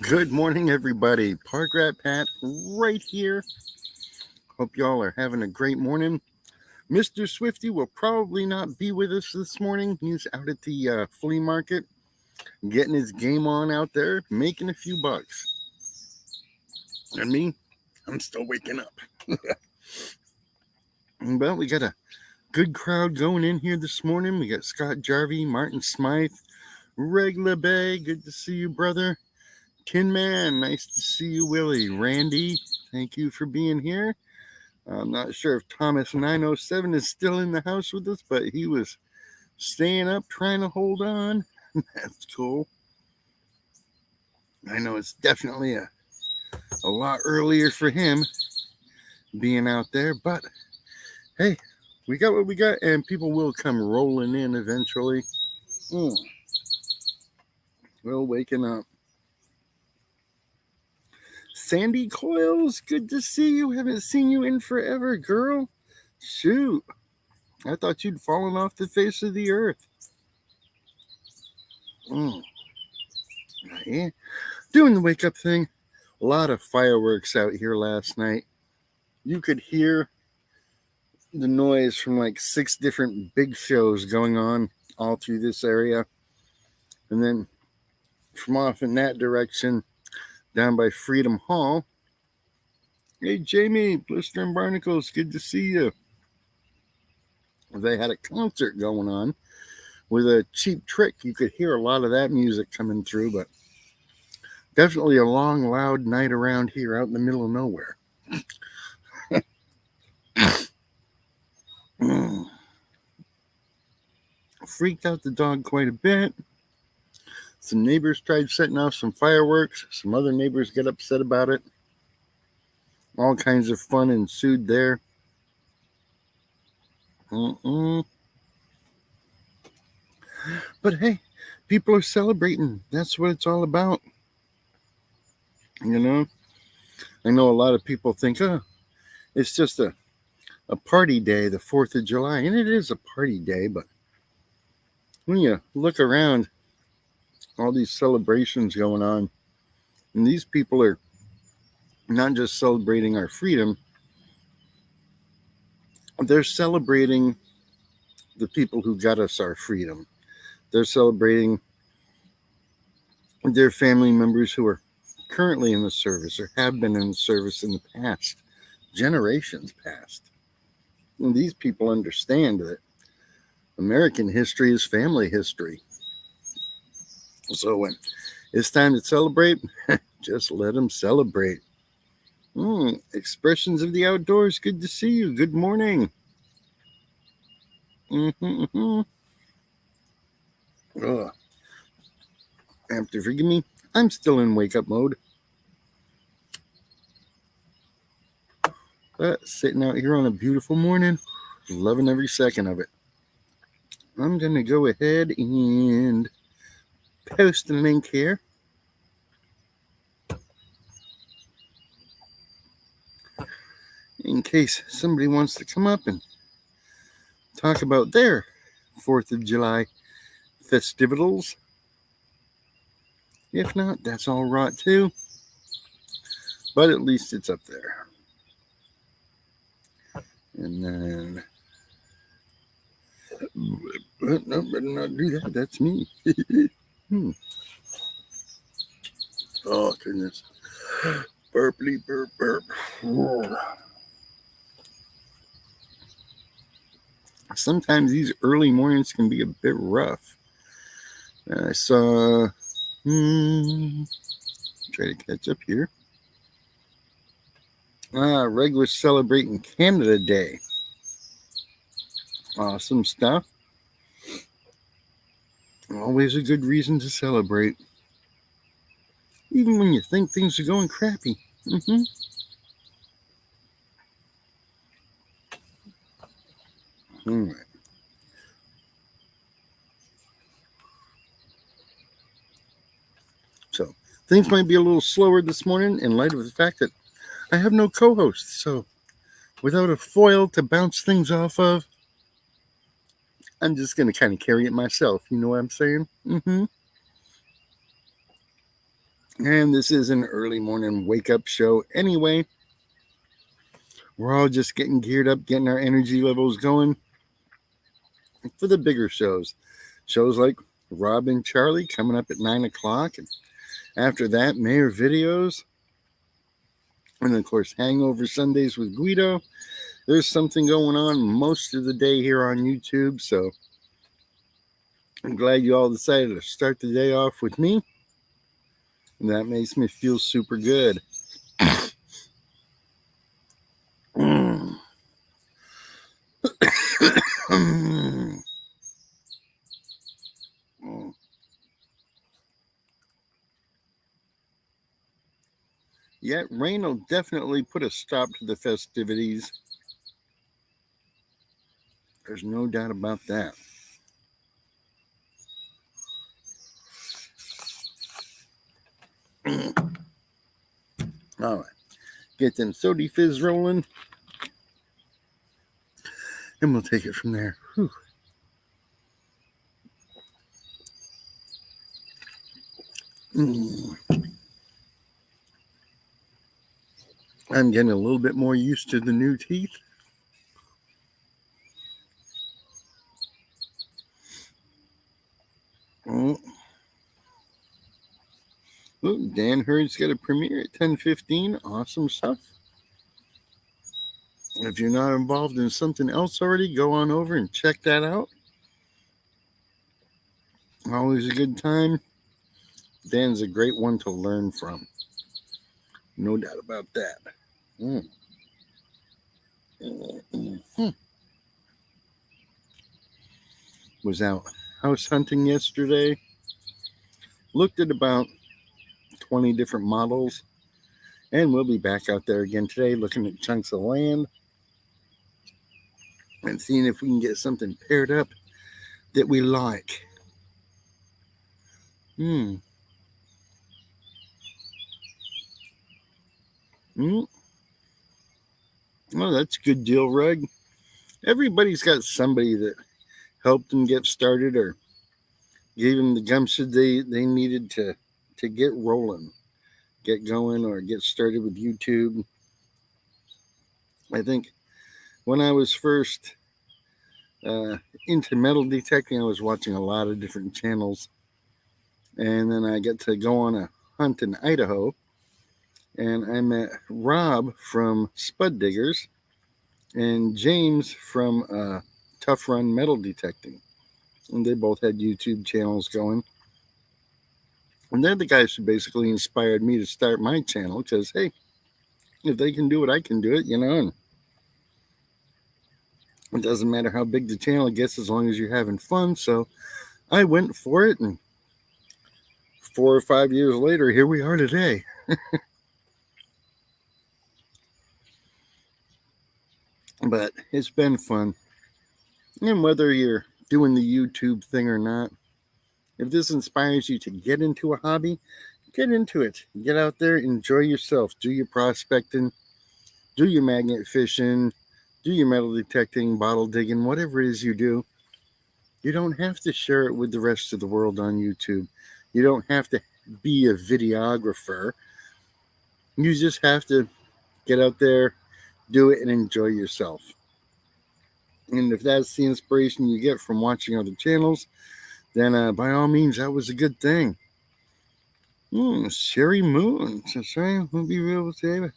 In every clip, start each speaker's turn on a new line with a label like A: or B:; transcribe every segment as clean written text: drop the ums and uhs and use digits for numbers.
A: Good morning, everybody. Park Rat Pat right here. Hope y'all are having a great morning. Mr. Swifty will probably not be with us this morning. He's out at the flea market getting his game on out there, making a few bucks. And me, I'm still waking up. But we got a good crowd going in here this morning. We got Scott Jarvie, Martin Smythe, Reg LeBay. Good to see you, brother. Tin Man, nice to see you, Willie. Randy, thank you for being here. I'm not sure if Thomas 907 is still in the house with us, but he was staying up trying to hold on. That's cool. I know it's definitely a lot earlier for him being out there, but hey, we got what we got, and people will come rolling in eventually. Well, waking up. Sandy Coils, good to see you. Haven't seen you in forever, girl. Shoot. I thought you'd fallen off the face of the earth. Yeah. Doing the wake up thing. A lot of fireworks out here last night. You could hear the noise from like 6 different big shows going on all through this area. And then from off in that direction, down by Freedom Hall. Hey, Jamie, Blister and Barnacles, good to see you. They had a concert going on with a Cheap Trick. You could hear a lot of that music coming through, but definitely a long, loud night around here out in the middle of nowhere. Freaked out the dog quite a bit. Some neighbors tried setting off some fireworks. Some other neighbors get upset about it. All kinds of fun ensued there. But hey, people are celebrating. That's what it's all about. You know? I know a lot of people think, oh, it's just a party day, the 4th of July. And it is a party day, but when you look around, all these celebrations going on, and these people are not just celebrating our freedom, they're celebrating the people who got us our freedom. They're celebrating their family members who are currently in the service or have been in the service in the past, generations past. And these people understand that American history is family history. So when it's time to celebrate, just let them celebrate. Expressions of the outdoors, good to see you. Good morning. Oh, have to forgive me. I'm still in wake up mode. But sitting out here on a beautiful morning, loving every second of it. I'm going to go ahead and post a link here. In case somebody wants to come up and talk about their 4th of July festivals. If not, that's all right too. But at least it's up there. And then, no, better not do that. That's me. Oh, goodness. Burply burp burp. Sometimes these early mornings can be a bit rough. I saw, try to catch up here. Reg was celebrating Canada Day. Awesome stuff. Always a good reason to celebrate. Even when you think things are going crappy. All right. So things might be a little slower this morning in light of the fact that I have no co-host. So without a foil to bounce things off of, I'm just going to kind of carry it myself. You know what I'm saying? And this is an early morning wake-up show anyway. We're all just getting geared up, getting our energy levels going for the bigger shows. Shows like Rob and Charlie coming up at 9 o'clock. And after that, Mayor Videos. And of course, Hangover Sundays with Guido. There's something going on most of the day here on YouTube. So I'm glad you all decided to start the day off with me. And that makes me feel super good. Yet rain will definitely put a stop to the festivities. There's no doubt about that. All right. Get them soda fizz rolling. And we'll take it from there. Whew. I'm getting a little bit more used to the new teeth. Oh, Dan Hurd's got a premiere at 10:15. Awesome stuff. If you're not involved in something else already, go on over and check that out. Always a good time. Dan's a great one to learn from. No doubt about that. Was out house hunting yesterday. Looked at about 20 different models. And we'll be back out there again today looking at chunks of land and seeing if we can get something paired up that we like. Oh, that's a good deal, Rug. Everybody's got somebody that helped them get started or gave them the gumption they needed to get rolling, get going, or get started with YouTube. I think when I was first into metal detecting, I was watching a lot of different channels. And then I got to go on a hunt in Idaho. And I met Rob from Spud Diggers and James from Tough Run Metal Detecting. And they both had YouTube channels going. And they're the guys who basically inspired me to start my channel because, hey, if they can do it, I can do it, And it doesn't matter how big the channel gets as long as you're having fun. So I went for it, and 4 or 5 years later, here we are today. But it's been fun. And whether you're doing the YouTube thing or not, if this inspires you to get into a hobby, get into it. Get out there, enjoy yourself. Do your prospecting, do your magnet fishing, do your metal detecting, bottle digging, whatever it is you do. You don't have to share it with the rest of the world on YouTube. You don't have to be a videographer. You just have to get out there, do it, and enjoy yourself. And if that's the inspiration you get from watching other channels, then by all means, that was a good thing. Sherry Moon. So sorry, we'll be real today.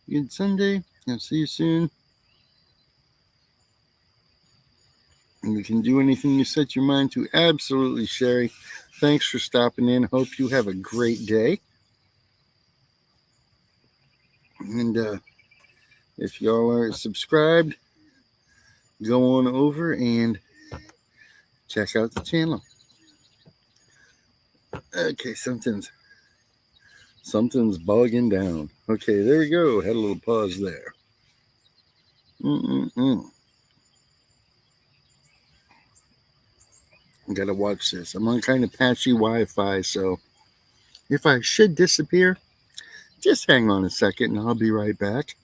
A: Good Sunday. I'll see you soon. And you can do anything you set your mind to. Absolutely, Sherry. Thanks for stopping in. Hope you have a great day. And if y'all aren't subscribed, go on over and check out the channel. Okay, something's bogging down. Okay, there we go. Had a little pause there. I gotta watch this. I'm on kind of patchy Wi-Fi, so if I should disappear, just hang on a second and I'll be right back.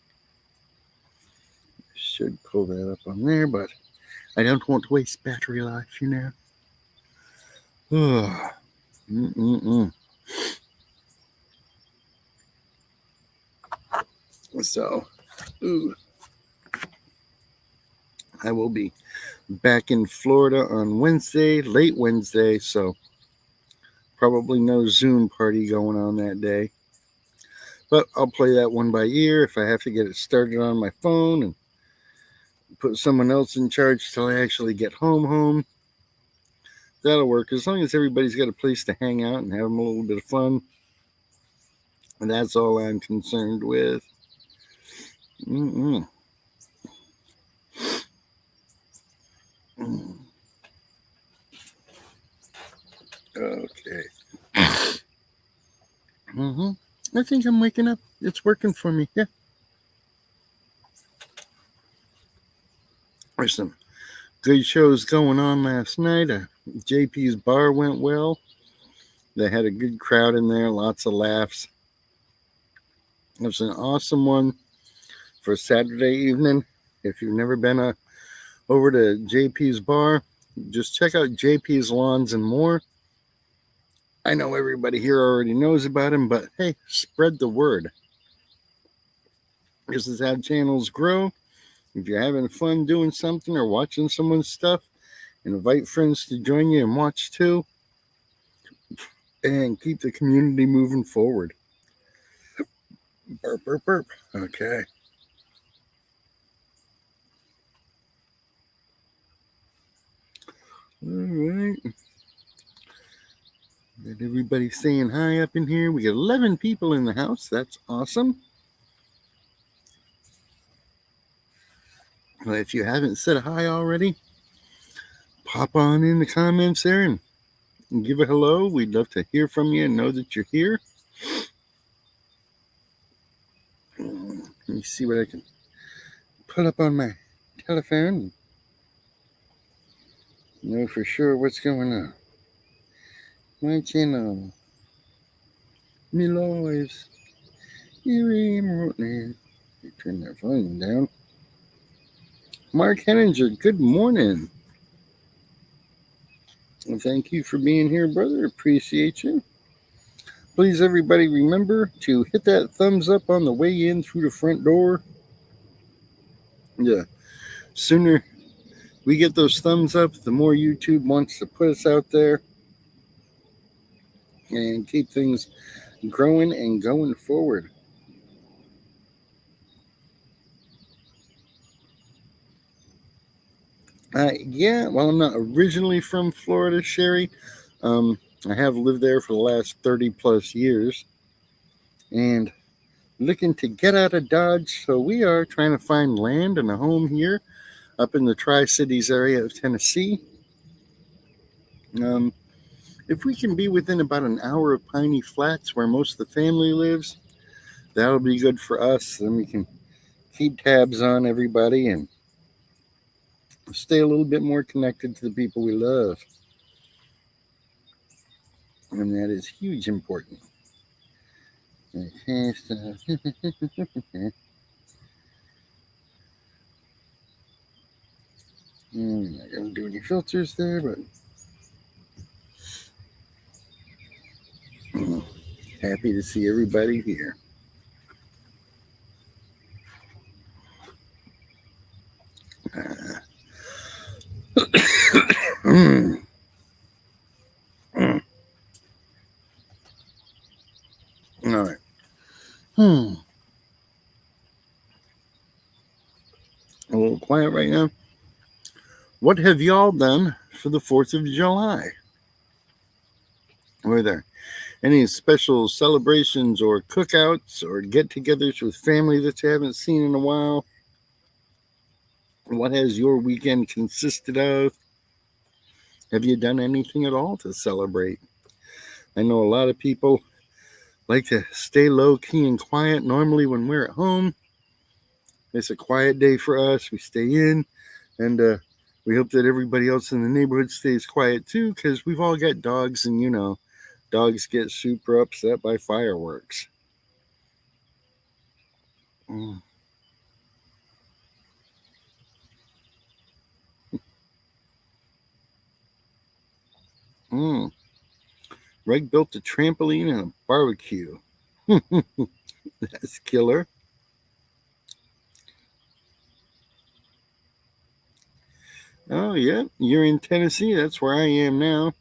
A: Should pull that up on there, but I don't want to waste battery life, So, I will be back in Florida on Wednesday, late Wednesday, so probably no Zoom party going on that day. But I'll play that one by ear. If I have to get it started on my phone and put someone else in charge till I actually get home, that'll work. As long as everybody's got a place to hang out and have a little bit of fun. And that's all I'm concerned with. Okay. I think I'm waking up. It's working for me. Yeah. There's some good shows going on last night. JP's Bar went well. They had a good crowd in there, lots of laughs. It was an awesome one for Saturday evening. If you've never been over to JP's Bar, just check out JP's Lawns and More. I know everybody here already knows about him, but hey, spread the word. This is how channels grow. If you're having fun doing something or watching someone's stuff, invite friends to join you and watch too. And keep the community moving forward. Burp, burp, burp. Okay. All right. Got everybody saying hi up in here. We got 11 people in the house. That's awesome. Well, if you haven't said hi already, pop on in the comments there and give a hello. We'd love to hear from you and know that you're here. Let me see what I can put up on my telephone. Know for sure what's going on. My channel. Me lives. Turn that volume down. Mark Henninger, good morning. And thank you for being here, brother. Appreciate you. Please, everybody, remember to hit that thumbs up on the way in through the front door. The sooner we get those thumbs up, the more YouTube wants to put us out there and keep things growing and going forward. Yeah, well, I'm not originally from Florida, Sherry. I have lived there for the last 30 plus years and looking to get out of Dodge. So we are trying to find land and a home here up in the Tri-Cities area of Tennessee. If we can be within about an hour of Piney Flats, where most of the family lives, that'll be good for us. Then we can keep tabs on everybody and stay a little bit more connected to the people we love. And that is huge important. Okay, so I'm not going to do any filters there, but happy to see everybody here. All right. A little quiet right now. What have y'all done for the 4th of July? Were there any special celebrations or cookouts or get-togethers with family that you haven't seen in a while? What has your weekend consisted of? Have you done anything at all to celebrate? I know a lot of people like to stay low-key and quiet. Normally when we're at home, it's a quiet day for us. We stay in, and we hope that everybody else in the neighborhood stays quiet too, because we've all got dogs, and you know, dogs get super upset by fireworks. Greg built a trampoline and a barbecue. That's killer. Oh, yeah, you're in Tennessee. That's where I am now.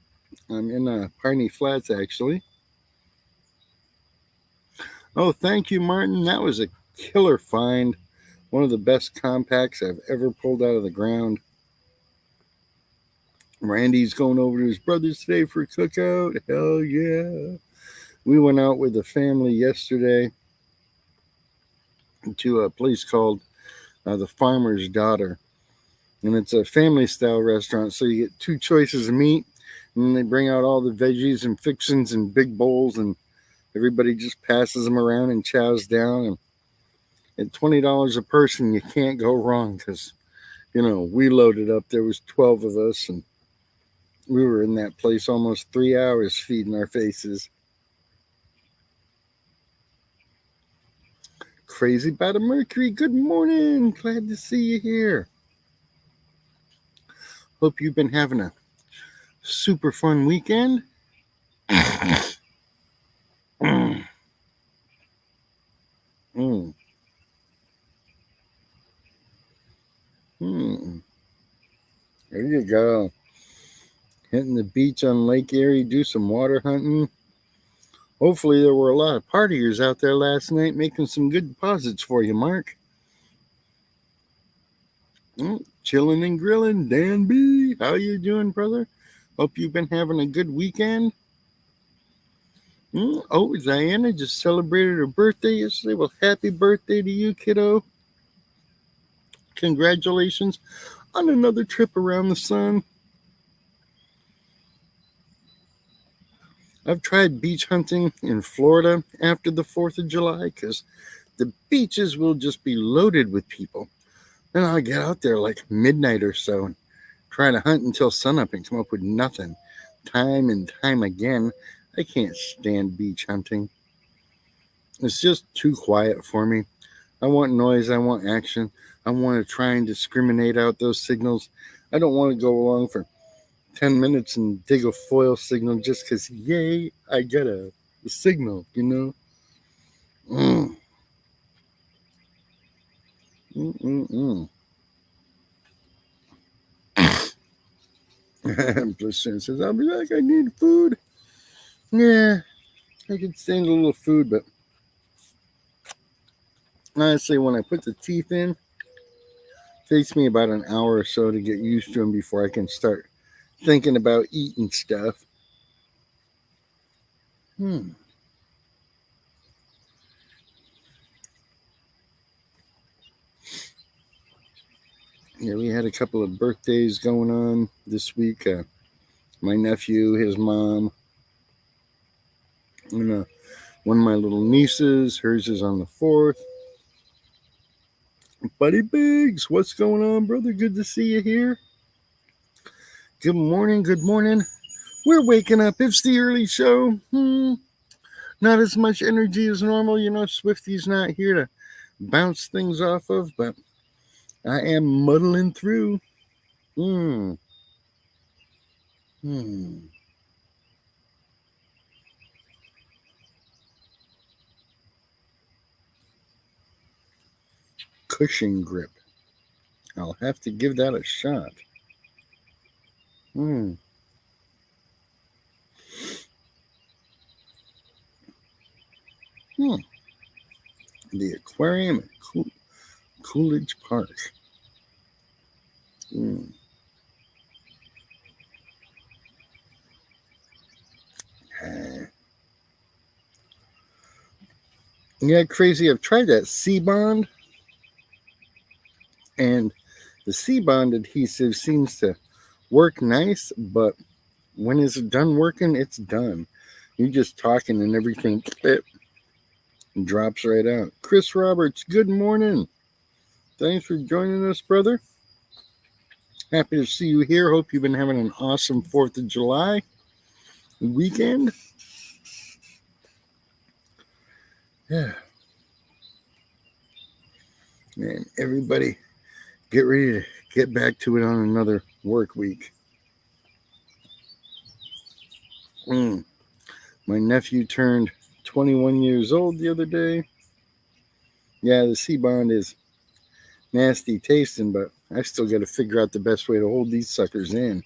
A: I'm in Piney Flats, actually. Oh, thank you, Martin. That was a killer find. One of the best compacts I've ever pulled out of the ground. Randy's going over to his brother's today for a cookout. Hell yeah. We went out with the family yesterday to a place called The Farmer's Daughter. And it's a family style restaurant. So you get two choices of meat, and then they bring out all the veggies and fixings in big bowls, and everybody just passes them around and chows down. And at $20 a person, you can't go wrong because, we loaded up. There was 12 of us, and we were in that place almost 3 hours feeding our faces. Crazy about a Mercury. Good morning. Glad to see you here. Hope you've been having a super fun weekend. mm. Mm. Mm. There you go. Hitting the beach on Lake Erie, do some water hunting. Hopefully there were a lot of partiers out there last night making some good deposits for you, Mark. Chilling and grilling. Dan B, how you doing, brother? Hope you've been having a good weekend. Oh, Diana just celebrated her birthday yesterday. Well, happy birthday to you, kiddo. Congratulations on another trip around the sun. I've tried beach hunting in Florida after the 4th of July because the beaches will just be loaded with people. Then I'll get out there like midnight or so and try to hunt until sunup and come up with nothing. Time and time again, I can't stand beach hunting. It's just too quiet for me. I want noise, I want action. I want to try and discriminate out those signals. I don't want to go along for 10 minutes and dig a foil signal just because, yay, I got a signal, Mm. Blissyn says, I'll be back, I need food. Yeah, I could stand a little food, but honestly, when I put the teeth in, it takes me about an hour or so to get used to them before I can start thinking about eating stuff. Yeah, we had a couple of birthdays going on this week. My nephew, his mom, and one of my little nieces. Hers is on the 4th. Buddy Biggs, what's going on, brother? Good to see you here. Good morning, good morning. We're waking up. It's the early show. Not as much energy as normal. Swifty's not here to bounce things off of, but I am muddling through. Cushion grip. I'll have to give that a shot. The aquarium at Coolidge Park. Yeah, crazy. I've tried that C-Bond, and the C-Bond adhesive seems to work nice, but when it's done working, it's done. You're just talking and everything drops right out. Chris Roberts, good morning. Thanks for joining us, brother. Happy to see you here. Hope you've been having an awesome 4th of July weekend. Yeah. And everybody get ready to get back to it on another work week. My nephew turned 21 years old the other day. Yeah, the C-Bond is nasty tasting, but I still got to figure out the best way to hold these suckers in.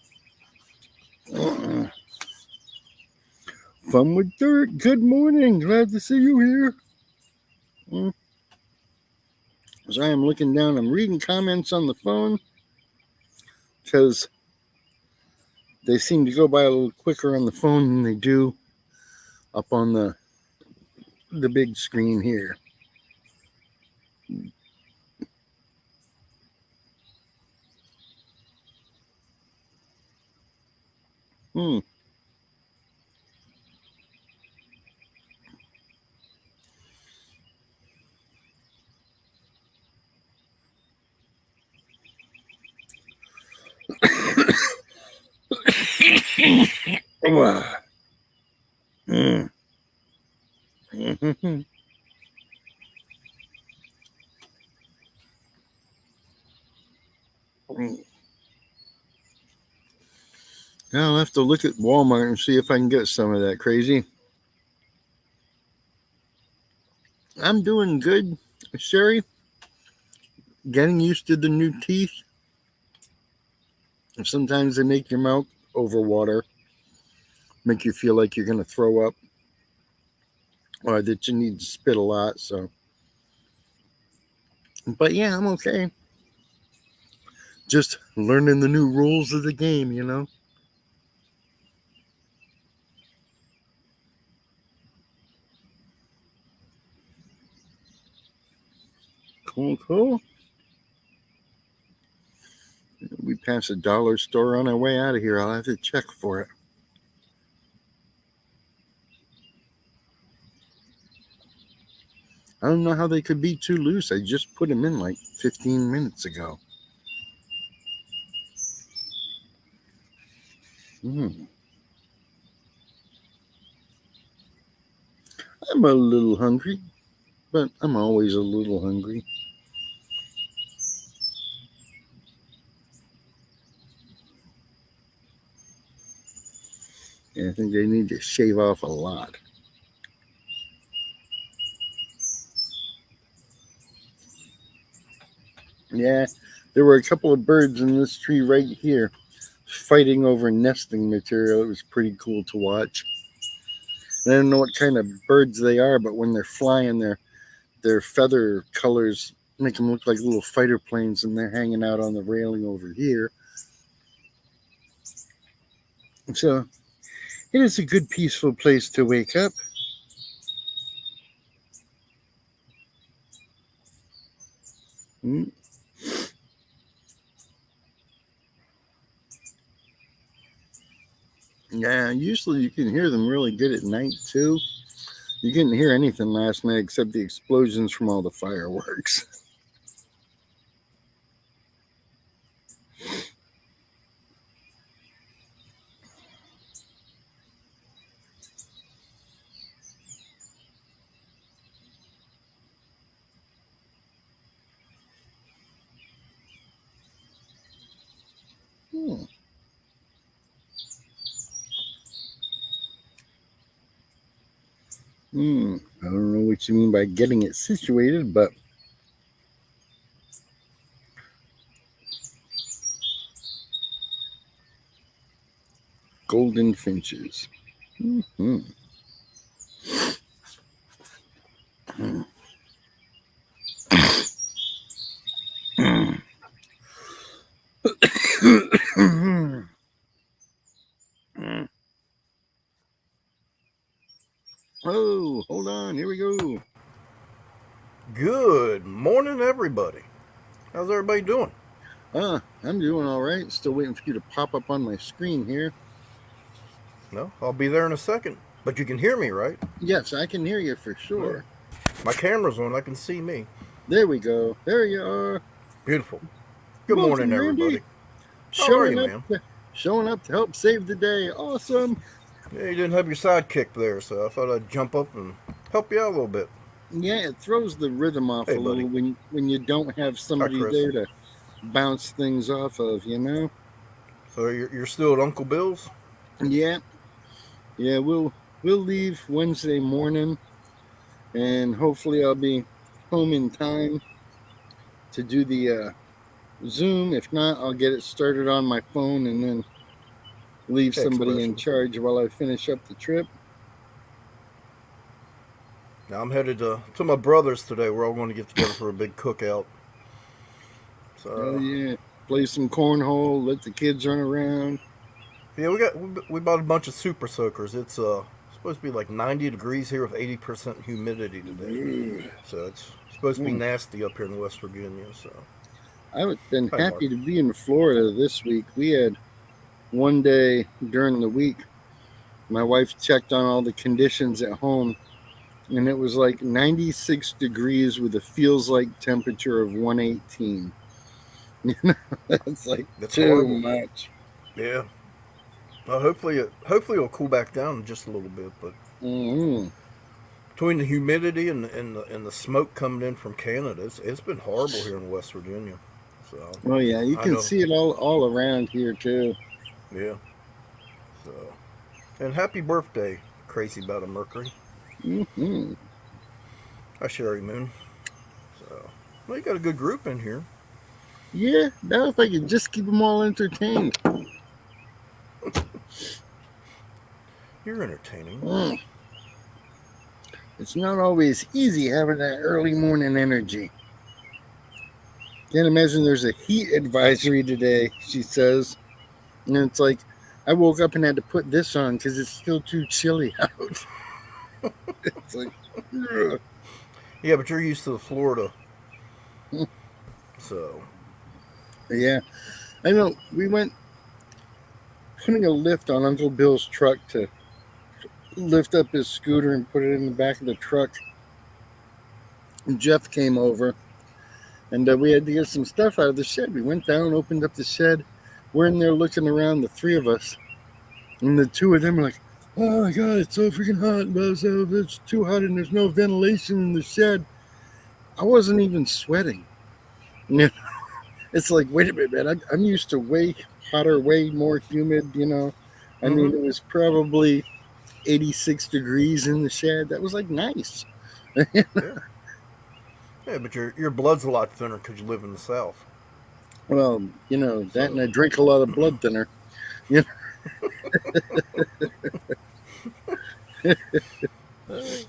A: Fun with dirt. Good morning. Glad to see you here. As I am looking down, I'm reading comments on the phone because they seem to go by a little quicker on the phone than they do up on the big screen here. I'll have to look at Walmart and see if I can get some of that crazy. I'm doing good, Sherry. Getting used to the new teeth. Sometimes they make your mouth overwater, make you feel like you're going to throw up, or that you need to spit a lot. So, but yeah, I'm okay. Just learning the new rules of the game, you know. Cool. We passed a dollar store on our way out of here. I'll have to check for it. I don't know how they could be too loose. I just put them in like 15 minutes ago. I'm a little hungry, but I'm always a little hungry. Yeah, I think they need to shave off a lot. Yeah, there were a couple of birds in this tree right here fighting over nesting material. It was pretty cool to watch. I don't know what kind of birds they are, but when they're flying, their feather colors make them look like little fighter planes, and they're hanging out on the railing over here. So it is a good, peaceful place to wake up. Yeah, usually you can hear them really good at night too. You couldn't hear anything last night except the explosions from all the fireworks. I don't know what you mean by getting it situated, but golden finches. Oh, hold on. Here we go.
B: Good morning, everybody. How's everybody doing?
A: I'm doing all right. Still waiting for you to pop up on my screen here.
B: No, I'll be there in a second. But you can hear me, right?
A: Yes, I can hear you for sure.
B: My camera's on. I can see me.
A: There we go. There you are.
B: Beautiful. Good
A: Welcome,
B: morning,
A: Randy.
B: everybody. How are you, man?
A: Showing up to help save the day. Awesome.
B: Yeah, you didn't have your sidekick there, so I thought I'd jump up and help you out a little bit.
A: Yeah, it throws the rhythm off
B: Hey,
A: a
B: buddy.
A: little when you don't have
B: Hi,
A: somebody
B: Chris.
A: there to bounce things off of, you know?
B: So you're still at Uncle Bill's?
A: Yeah. Yeah, we'll leave Wednesday morning, and hopefully I'll be home in time to do the Zoom. If not, I'll get it started on my phone and then leave somebody in
B: Expressions.
A: charge while I finish up the trip.
B: Now I'm headed to my brother's today. We're all going to get together for a big cookout.
A: Oh
B: So
A: yeah, play some cornhole, let the kids run around.
B: yeah, we bought a bunch of super soakers. It's supposed to be like 90 degrees here with 80% humidity today.
A: Ooh.
B: So it's supposed to be
A: Mm.
B: nasty up here in West Virginia. So
A: I've been
B: hi, Mark.
A: happy to be in Florida this week. We had one day during the week, my wife checked on all the conditions at home, and it was like 96 degrees with a feels like temperature of 118. You know, that's like
B: That's
A: too
B: horrible.
A: much.
B: Yeah. Hopefully it'll cool back down just a little bit. But
A: Mm-hmm.
B: between the humidity and the smoke coming in from Canada, it's been horrible here in West Virginia. So
A: Oh yeah, you
B: I
A: can
B: know.
A: see it all around here too.
B: Yeah. So and happy birthday, Crazy About a Mercury.
A: Hmm.
B: Hi, Sherry Moon. So well, you got a good group in here.
A: Yeah, that if I could just keep them all entertained.
B: You're entertaining.
A: Mm. It's not always easy having that early morning energy. Can't imagine there's a heat advisory today, she says. And it's like, I woke up and had to put this on because it's still too chilly out. It's like, ugh.
B: Yeah, but you're used to the Florida, so
A: Yeah. I know we went putting a lift on Uncle Bill's truck to lift up his scooter and put it in the back of the truck. And Jeff came over and we had to get some stuff out of the shed. We went down, opened up the shed. We're in there looking around, the three of us. And the two of them are like, oh my God, it's so freaking hot. It's too hot and there's no ventilation in the shed. I wasn't even sweating. It's like, wait a minute, man. I'm used to way hotter, way more humid, you know. I mean,
B: mm-hmm.
A: it was probably 86 degrees in the shed. That was like nice.
B: Yeah, yeah, but your blood's a lot thinner because you live in the South.
A: Well, you know, that and
B: So
A: I drink a lot of blood thinner. You
B: uh,
A: know,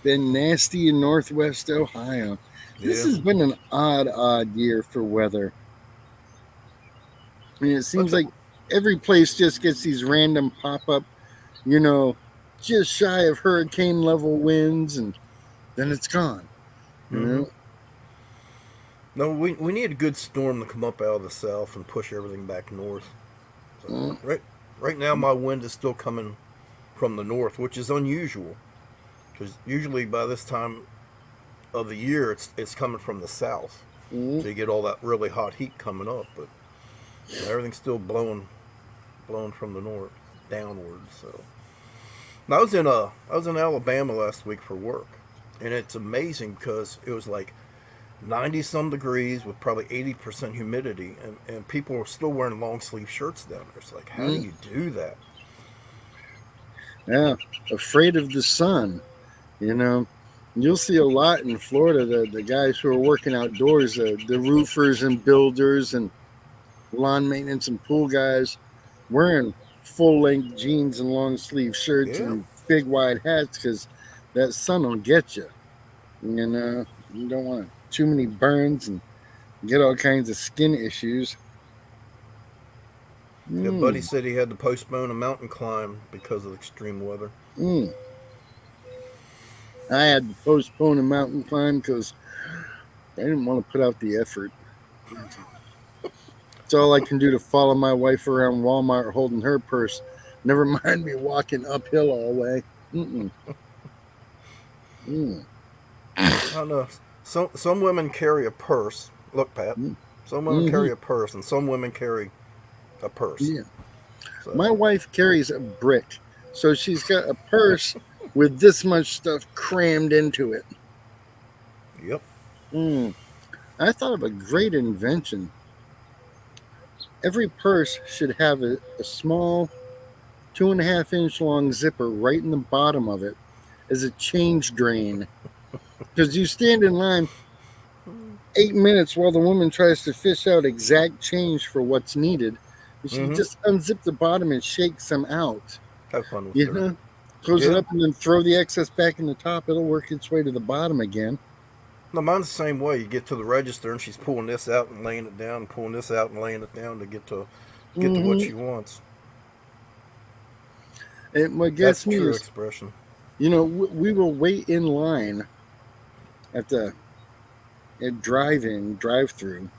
A: been nasty in Northwest Ohio. This
B: yeah,
A: has been an odd year for weather. I mean, it seems
B: let's
A: like every place just gets these random pop up, you know, just shy of hurricane level winds, and then it's gone. You
B: mm-hmm.
A: know,
B: No, we need a good storm to come up out of the South and push everything back north. So
A: Mm,
B: right now my wind is still coming from the north, which is unusual because usually by this time of the year it's coming from the south,
A: mm,
B: so you get all that really hot heat coming up, but everything's still blowing from the north downward. So now, I was in Alabama last week for work, and it's amazing because it was like 90 some degrees with probably 80% humidity, and people were still wearing long sleeve shirts down there. It's like, how do
A: mm.
B: you do that?
A: Yeah, afraid of the sun. You know, you'll see a lot in Florida. The guys who are working outdoors, the roofers and builders and lawn maintenance and pool guys, wearing full length jeans and long sleeve shirts
B: Yeah,
A: and big wide hats because that sun will get you. You know, you don't want too many burns and get all kinds of skin issues.
B: yeah. Buddy
A: Mm,
B: said he had to postpone a mountain climb because of extreme weather.
A: mm. I had to postpone a mountain climb because I didn't want to put out the effort. It's all I can do to follow my wife around Walmart holding her purse. Never mind me walking uphill all the way. Mm-mm. Mm.
B: I don't know. Some women carry a purse. Look, Pat.
A: Mm.
B: Some women
A: Mm-hmm.
B: carry a purse, and some women carry a purse.
A: Yeah. My
B: So,
A: wife carries a brick, so she's got a purse with this much stuff crammed into it.
B: yep.
A: Mm. I thought of a great invention. Every purse should have a small 2.5 inch long zipper right in the bottom of it as a change drain. Because you stand in line 8 minutes while the woman tries to fish out exact change for what's needed. And she
B: Mm-hmm.
A: just unzip the bottom and shakes them out.
B: Have fun with
A: You
B: her.
A: know, close it
B: Yeah.
A: up and then throw the excess back in the top. It'll work its way to the bottom again.
B: No, mine's the same way. You get to the register and she's pulling this out and laying it down, and pulling this out and laying it down to get to what
A: Hmm.
B: she wants.
A: And what
B: That's
A: gets
B: the
A: me
B: true
A: is,
B: expression.
A: we will wait in line at the drive through,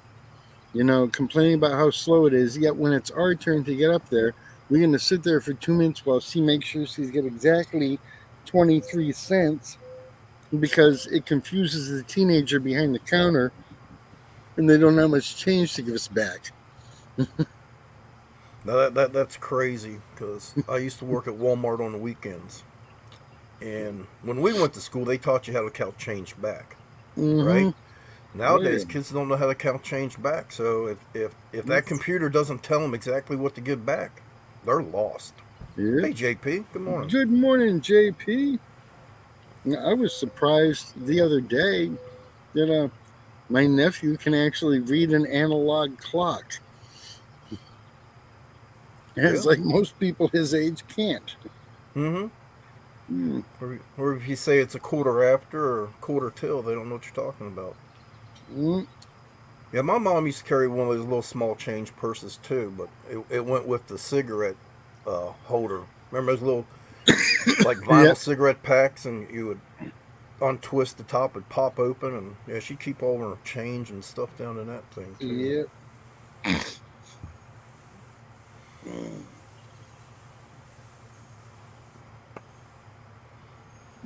A: complaining about how slow it is. Yet when it's our turn to get up there, we're going to sit there for 2 minutes while she makes sure she's got exactly 23 cents because it confuses the teenager behind the counter and they don't have much change to give us back.
B: Now that's crazy because I used to work at Walmart on the weekends, and when we went to school, they taught you how to count change back, right?
A: Mm-hmm. Oh,
B: Nowadays,
A: yeah.
B: kids don't know how to count change back. So if that computer doesn't tell them exactly what to give back, they're lost.
A: Yep.
B: Hey JP, good morning.
A: Good morning, JP. I was surprised the other day that my nephew can actually read an analog clock. It's
B: Yeah.
A: like most people his age can't.
B: Mm-hmm.
A: Mm.
B: Or if you say it's a quarter after or quarter till, they don't know what you're talking about.
A: Mm.
B: Yeah, my mom used to carry one of those little small change purses too, but it went with the cigarette holder. Remember those little like vinyl
A: Yep.
B: cigarette packs, and you would untwist the top, it'd pop open, and yeah, she'd keep all her change and stuff down in that thing too.
A: Yep. Mm.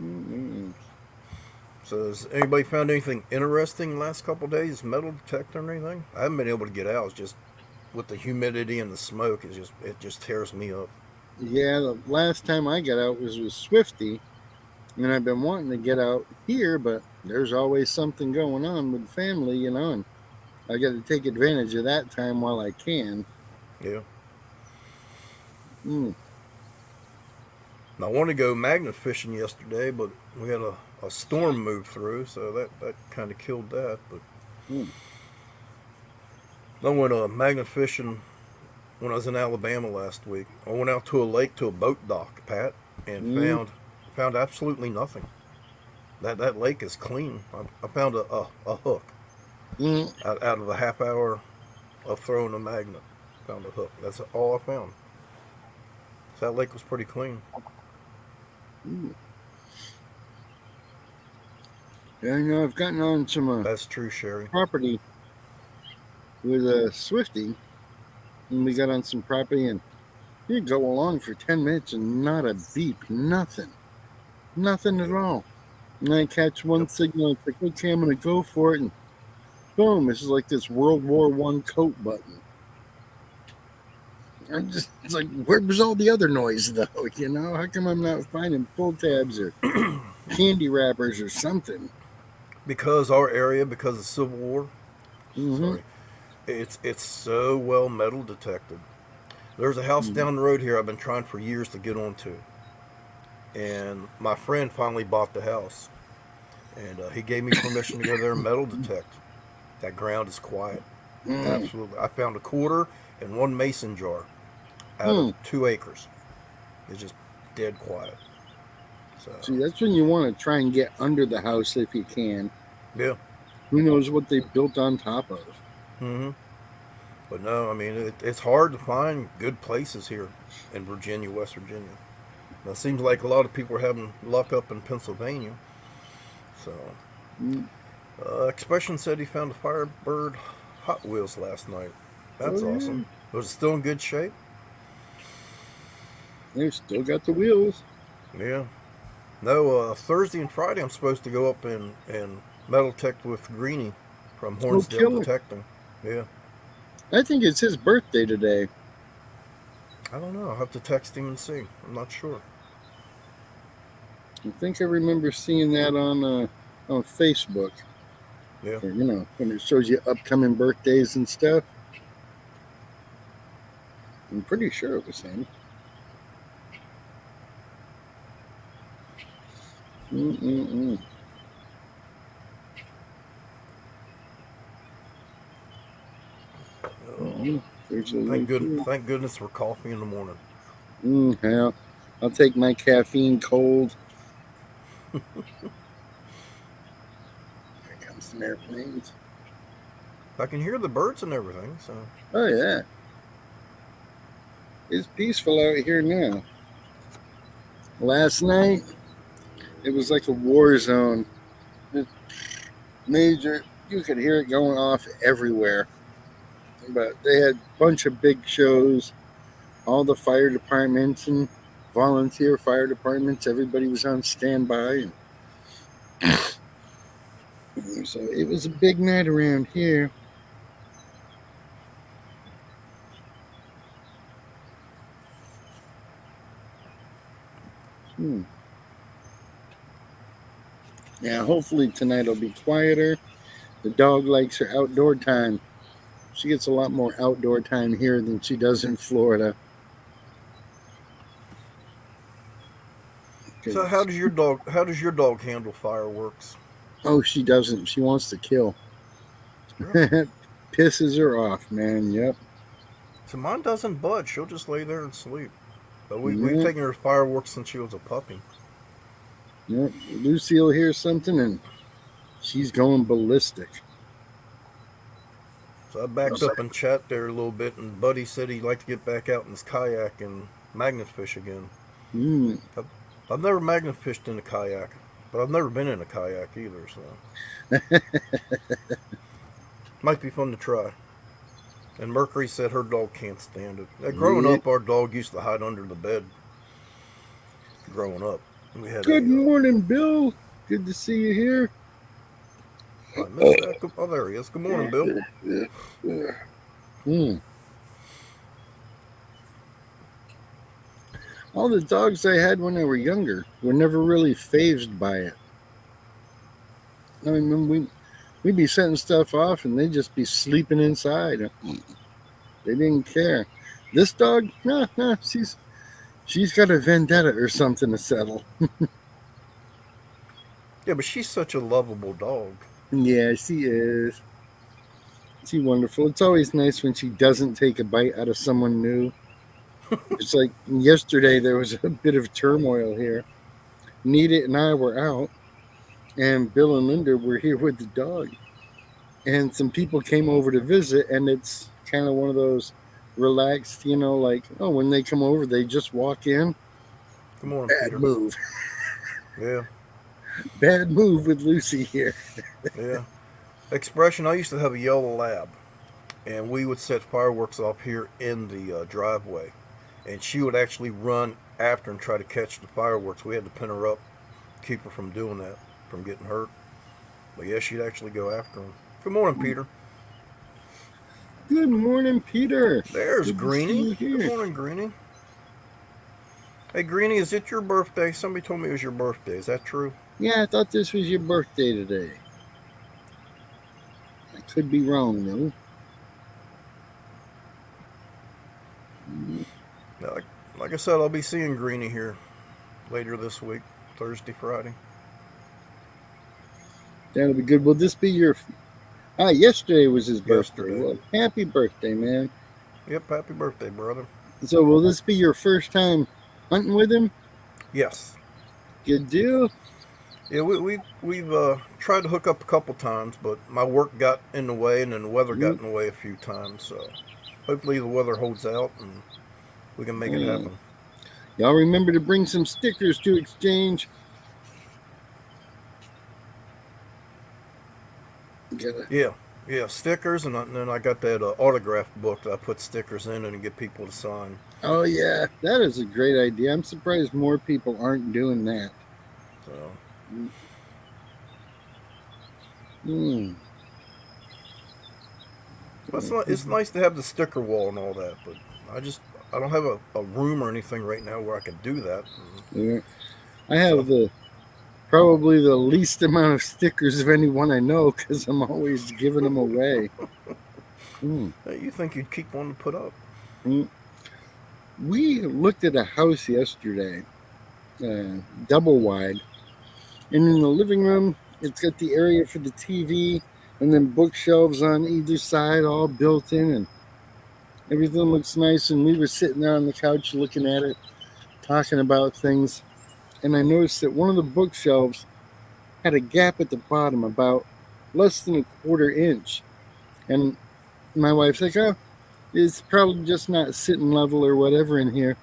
A: Mm.
B: So has anybody found anything interesting the last couple of days? Metal detector or anything? I haven't been able to get out. It's just with the humidity and the smoke, it just tears me up.
A: Yeah, the last time I got out was with Swifty, and I've been wanting to get out here, but there's always something going on with family, and I got to take advantage of that time while I can.
B: Yeah.
A: Mm.
B: And I wanted to go magnet fishing yesterday, but we had a storm move through, so that kind of killed that. But
A: Mm.
B: I went magnet fishing when I was in Alabama last week. I went out to a lake to a boat dock, Pat, and
A: Mm.
B: found absolutely nothing. That lake is clean. I found a hook
A: Mm.
B: out of a half hour of throwing a magnet. Found a hook. That's all I found. So that lake was pretty clean.
A: Mm. Yeah, I've gotten on some
B: That's true, Sherry.
A: property with a Swifty, and we got on some property, and you go along for 10 minutes and not a beep, nothing, nothing at
B: Yep.
A: all. And I catch one
B: Yep.
A: signal, it's like, okay, I'm going to go for it, and boom, this is like this World War I coat button. It's like, where was all the other noise, though? How come I'm not finding pull tabs or candy wrappers or something?
B: Because our area, because of Civil War,
A: Mm-hmm.
B: sorry, it's so well metal detected. There's a house
A: Mm-hmm.
B: down the road here I've been trying for years to get onto, and my friend finally bought the house, and he gave me permission to go there and metal detect. That ground is quiet, absolutely. I found a quarter and one mason jar out
A: Mm-hmm.
B: of 2 acres. It's just dead quiet. So
A: See, that's when you want to try and get under the house if you can.
B: yeah,
A: Who knows what they built on top of?
B: mm-hmm. But no, I mean it's hard to find good places here in Virginia, West Virginia. Now, it seems like a lot of people are having luck up in Pennsylvania. So,
A: Mm.
B: Expression said he found a Firebird Hot Wheels last night.
A: Oh
B: That's
A: yeah,
B: awesome. Was it still in good shape?
A: they've still got the wheels.
B: Yeah. No, Thursday and Friday I'm supposed to go up and metal detect with Greenie from
A: Oh,
B: Hornsdale
A: killer!
B: Detecting. Yeah.
A: I think it's his birthday today.
B: I don't know. I'll have to text him and see. I'm not sure.
A: I think I remember seeing that on Facebook.
B: Yeah.
A: Or, when it shows you upcoming birthdays and stuff. I'm pretty sure it was him. Mm-mm-mm. There's a link here.
B: Thank goodness for coffee in the morning.
A: Hell, I'll take my caffeine cold. Here comes some airplanes.
B: I can hear the birds and everything. So
A: Oh yeah, it's peaceful out here now. Last night it was like a war zone. Major, you could hear it going off everywhere. But they had a bunch of big shows. All the fire departments and volunteer fire departments, everybody was on standby. So it was a big night around here. Hmm. Yeah, hopefully tonight will be quieter. The dog likes her outdoor time. She gets a lot more outdoor time here than she does in Florida.
B: so how does your dog handle fireworks?
A: Oh, she doesn't. She wants to kill.
B: Really?
A: Pisses her off, man. Yep.
B: So mine doesn't budge. She'll just lay there and sleep. But we've
A: Yep.
B: taken her to fireworks since she was a puppy.
A: Yep. Lucy will hear something and she's going ballistic.
B: So I backed up and chat there a little bit, and Buddy said he'd like to get back out in his kayak and magnet fish again.
A: Mm.
B: I've never magnet fished in a kayak, but I've never been in a kayak either, so might be fun to try. And Mercury said her dog can't stand it. Growing up, our dog used to hide under the bed. Growing up, we had
A: Good morning, Bill. Good to see you here.
B: I missed that. Oh, there he is. Good morning, Bill.
A: Mm. All the dogs I had when I were younger were never really phased by it. I mean, we'd be setting stuff off and they'd just be sleeping inside. They didn't care. This dog, nah, she's got a vendetta or something to settle.
B: Yeah, but she's such a lovable dog.
A: Yeah, she is. She's wonderful. It's always nice when she doesn't take a bite out of someone new. It's like yesterday there was a bit of turmoil here. Nita and I were out, and Bill and Linda were here with the dog. And some people came over to visit, and it's kind of one of those relaxed, like, oh, when they come over, they just walk in.
B: Good morning,
A: Bad
B: Peter.
A: move.
B: Yeah.
A: Bad move with Lucy here.
B: Yeah. Expression, I used to have a yellow lab, and we would set fireworks off here in the driveway. And she would actually run after and try to catch the fireworks. We had to pin her up, keep her from doing that, from getting hurt. But yeah, she'd actually go after them. Good morning, Peter.
A: Good morning, Peter.
B: There's
A: Good to see
B: Greenie.
A: you here.
B: Good morning, Greenie. Hey, Greenie, is it your birthday? Somebody told me it was your birthday. Is that true?
A: Yeah, I thought this was your birthday today. I could be wrong, though.
B: Now, like I said, I'll be seeing Greenie here later this week, Thursday, Friday.
A: That'll be good. Will this be your... yesterday was his birthday.
B: Yesterday.
A: Well, happy birthday, man.
B: Yep, happy birthday, brother.
A: So will this be your first time hunting with him?
B: Yes.
A: Good deal.
B: Yeah, we've tried to hook up a couple times, but my work got in the way, and then the weather got in the way a few times. So hopefully the weather holds out, and we can make it happen.
A: Y'all remember to bring some stickers to exchange.
B: Yeah, stickers, and then I got that autograph book that I put stickers in and get people to sign.
A: Oh, yeah. That is a great idea. I'm surprised more people aren't doing that.
B: So. It's nice to have the sticker wall and all that, but I don't have a room or anything right now where I can do that.
A: Yeah. I have probably the least amount of stickers of anyone I know because I'm always giving them away.
B: You think you'd keep one to put up?
A: We looked at a house yesterday, double wide, and in the living room, it's got the area for the TV and then bookshelves on either side, all built in. And Everything looks nice, and we were sitting there on the couch looking at it, talking about things. And I noticed that one of the bookshelves had a gap at the bottom about less than a quarter inch. And my wife's like, oh, it's probably just not sitting level or whatever in here.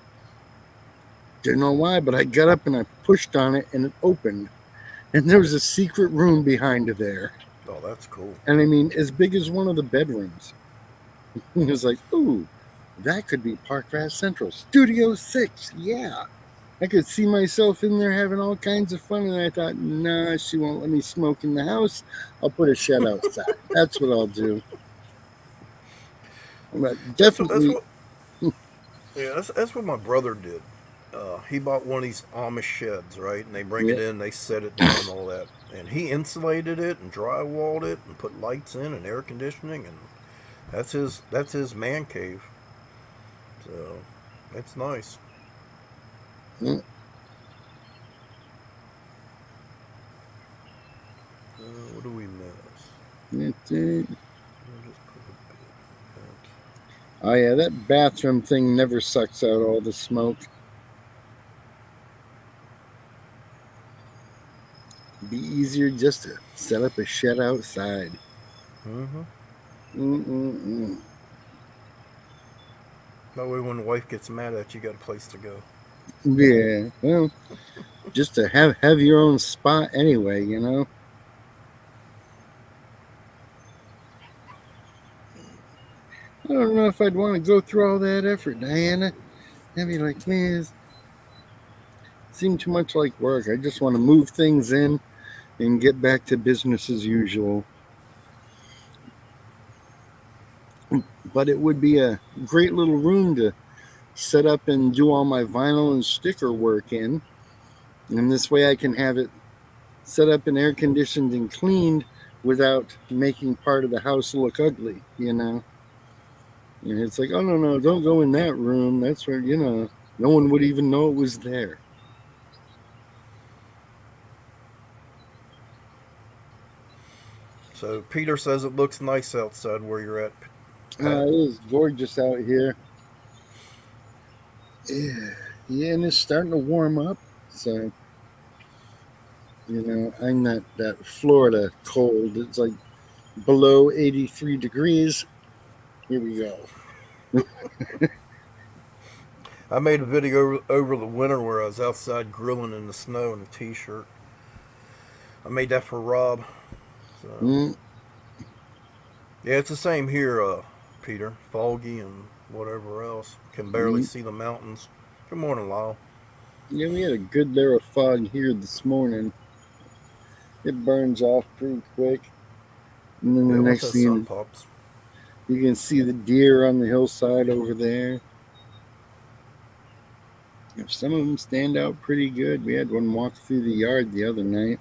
A: Didn't know why, but I got up and I pushed on it and it opened. And there was a secret room behind there.
B: Oh, that's cool.
A: And I mean, as big as one of the bedrooms. It was like, ooh, that could be Park Fast Central. Studio 6, yeah. I could see myself in there having all kinds of fun, and I thought, nah, she won't let me smoke in the house. I'll put a shed outside. That's what I'll do. But
B: That's
A: definitely,
B: what. Yeah, that's what my brother did. He bought one of these Amish sheds, right? And they bring
A: yeah.
B: it in, they set it down, and all that. And he insulated it and drywalled it and put lights in and air conditioning, and that's his man cave. So it's nice.
A: Mm,
B: What do we miss?
A: that's it.
B: We'll just put a bit.
A: Oh, yeah, that bathroom thing never sucks out all the smoke. It'd be easier just to set up a shed outside.
B: Mm-hmm.
A: Mm-mm-mm.
B: That way, when the wife gets mad at you, you got a place to go.
A: Yeah, well, just to have your own spot anyway, you know. I don't know if I'd want to go through all that effort, Diana. I'd be like, man, it seemed too much like work. I just want to move things in and get back to business as usual. But it would be a great little room to set up and do all my vinyl and sticker work in. And this way I can have it set up and air conditioned and cleaned without making part of the house look ugly, you know. And it's like, oh no, no, don't go in that room. That's where, no one would even know it was there.
B: So Peter says it looks nice outside where you're at, Pat.
A: It is gorgeous out here. Yeah, yeah, and it's starting to warm up. So, I'm not that Florida cold. It's like below 83 degrees. Here we go.
B: I made a video over the winter where I was outside grilling in the snow in a t-shirt. I made that for Rob. So
A: Mm,
B: yeah, it's the same here, Peter. Foggy and whatever else. Can barely
A: mm.
B: see the mountains. Good morning, Lyle.
A: Yeah, we had a good layer of fog here this morning. It burns off pretty quick. And then the
B: Yeah, once
A: next
B: that sun
A: thing,
B: pops.
A: you can see the deer on the hillside over there. Some of them stand out pretty good. We had one walk through the yard the other night.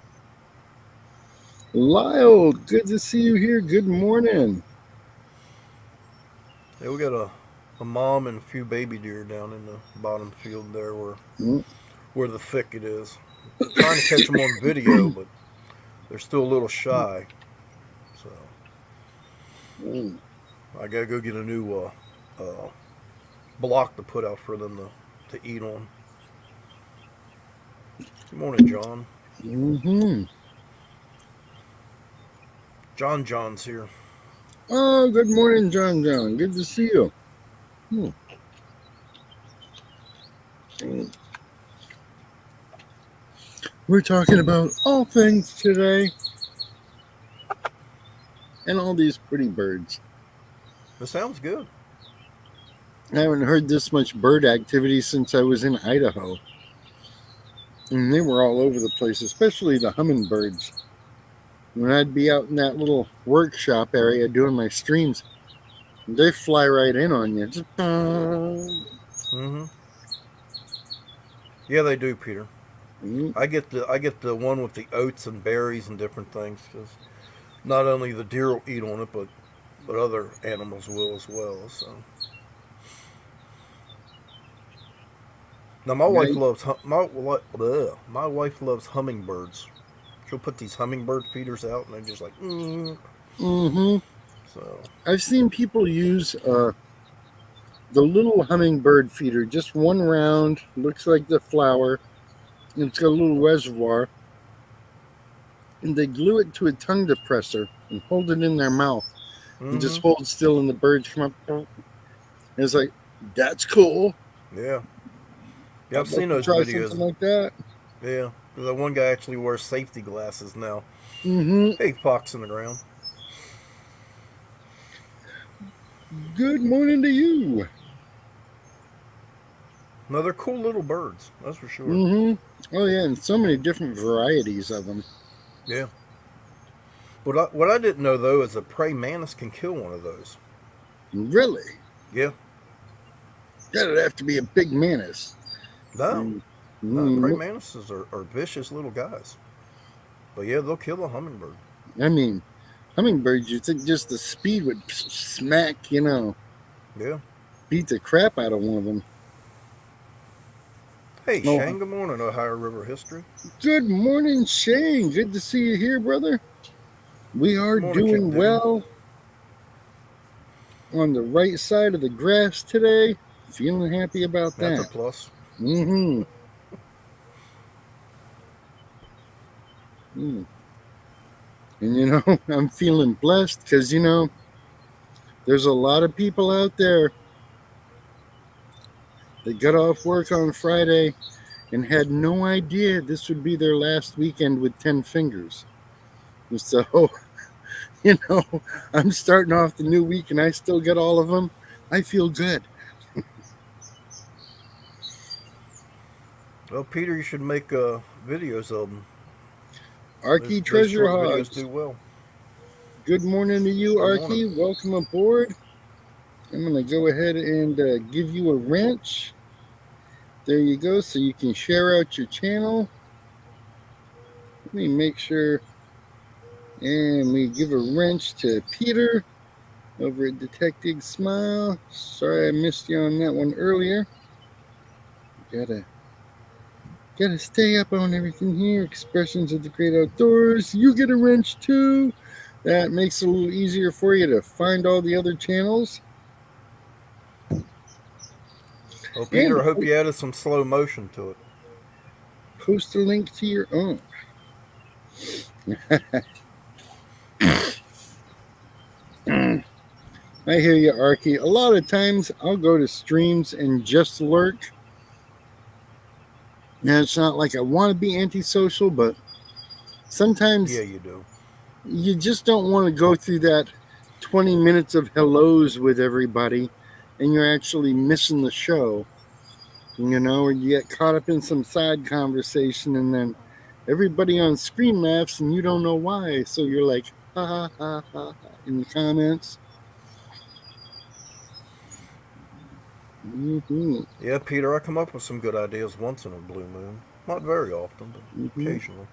A: Lyle, good to see you here. Good morning.
B: Yeah, we got a mom and a few baby deer down in the bottom field there
A: Mm,
B: where the thicket is. Trying to catch them on video, but they're still a little shy. So
A: mm.
B: I gotta go get a new block to put out for them to eat on. Good morning, John.
A: Mm-hmm.
B: John's here.
A: Oh, good morning, John. John, good to see you. Hmm. We're talking about all things today and all these pretty birds.
B: This sounds good.
A: I haven't heard this much bird activity since I was in Idaho. And they were all over the place, especially the hummingbirds. When I'd be out in that little workshop area doing my streams, they fly right in on you. Just,
B: Mm-hmm. Yeah, they do, Peter.
A: mm,
B: I get the one with the oats and berries and different things because not only the deer will eat on it, but other animals will as well. So now my
A: yeah.
B: wife loves my wife loves hummingbirds. She'll put these hummingbird feeders out, and they're just like.
A: Mm-hmm.
B: So
A: I've seen people use the little hummingbird feeder, just one round, looks like the flower. And it's got a little reservoir, and they glue it to a tongue depressor and hold it in their mouth and
B: Mm-hmm.
A: just hold still, and the birds come up. And it's like, that's cool.
B: Yeah. Yeah, I've
A: I'd like
B: seen
A: to
B: those
A: try something
B: videos.
A: like that.
B: Yeah. The one guy actually wears safety glasses now.
A: Mm-hmm.
B: Hey, fox in the ground.
A: Good morning to you.
B: No, they're cool little birds. That's for sure.
A: Mm-hmm. Oh yeah, and so many different varieties of them.
B: Yeah. What I didn't know though is a praying mantis can kill one of those.
A: Really?
B: Yeah.
A: That'd have to be a big menace.
B: No.
A: Mm,
B: No, praying
A: mm,
B: mantises are vicious little guys. But yeah, they'll kill a hummingbird.
A: I mean, hummingbirds, you think just the speed would smack,
B: Yeah.
A: beat the crap out of one of them.
B: Hey,
A: Oh,
B: Shane, good morning, Ohio River History.
A: good morning, Shane. Good to see you here, brother. We are
B: Good morning, King
A: doing
B: Diggin.
A: well on the right side of the grass today. Feeling happy about
B: That's a
A: that.
B: plus.
A: Mm-hmm. Mm. And I'm feeling blessed because there's a lot of people out there that got off work on Friday and had no idea this would be their last weekend with 10 fingers. And so, you know, I'm starting off the new week and I still get all of them. I feel good.
B: Well, Peter, you should make videos of them.
A: Arky
B: Those
A: Treasure
B: short videos
A: Hogs.
B: do well.
A: Good morning to you,
B: Good morning.
A: Arky. Welcome aboard. I'm going to go ahead and give you a wrench. There you go, so you can share out your channel. Let me make sure. And we give a wrench to Peter over at Detective Smile. Sorry I missed you on that one earlier. Gotta stay up on everything here. Expressions of the great outdoors. You get a wrench too. That makes it a little easier for you to find all the other channels.
B: Well, Peter,
A: And
B: I hope you added some slow motion to it.
A: post a link to your own. I hear you, Arky. A lot of times I'll go to streams and just lurk. Now, it's not like I want to be antisocial, but
B: Yeah,
A: sometimes
B: you do.
A: you just don't want to go through that 20 minutes of hellos with everybody and you're actually missing the show, or you get caught up in some side conversation and then everybody on screen laughs and you don't know why. So you're like, ha ha ha ha, ha in the comments. Mm-hmm.
B: Yeah, Peter, I come up with some good ideas once in a blue moon. Not very often, but
A: Mm-hmm.
B: occasionally.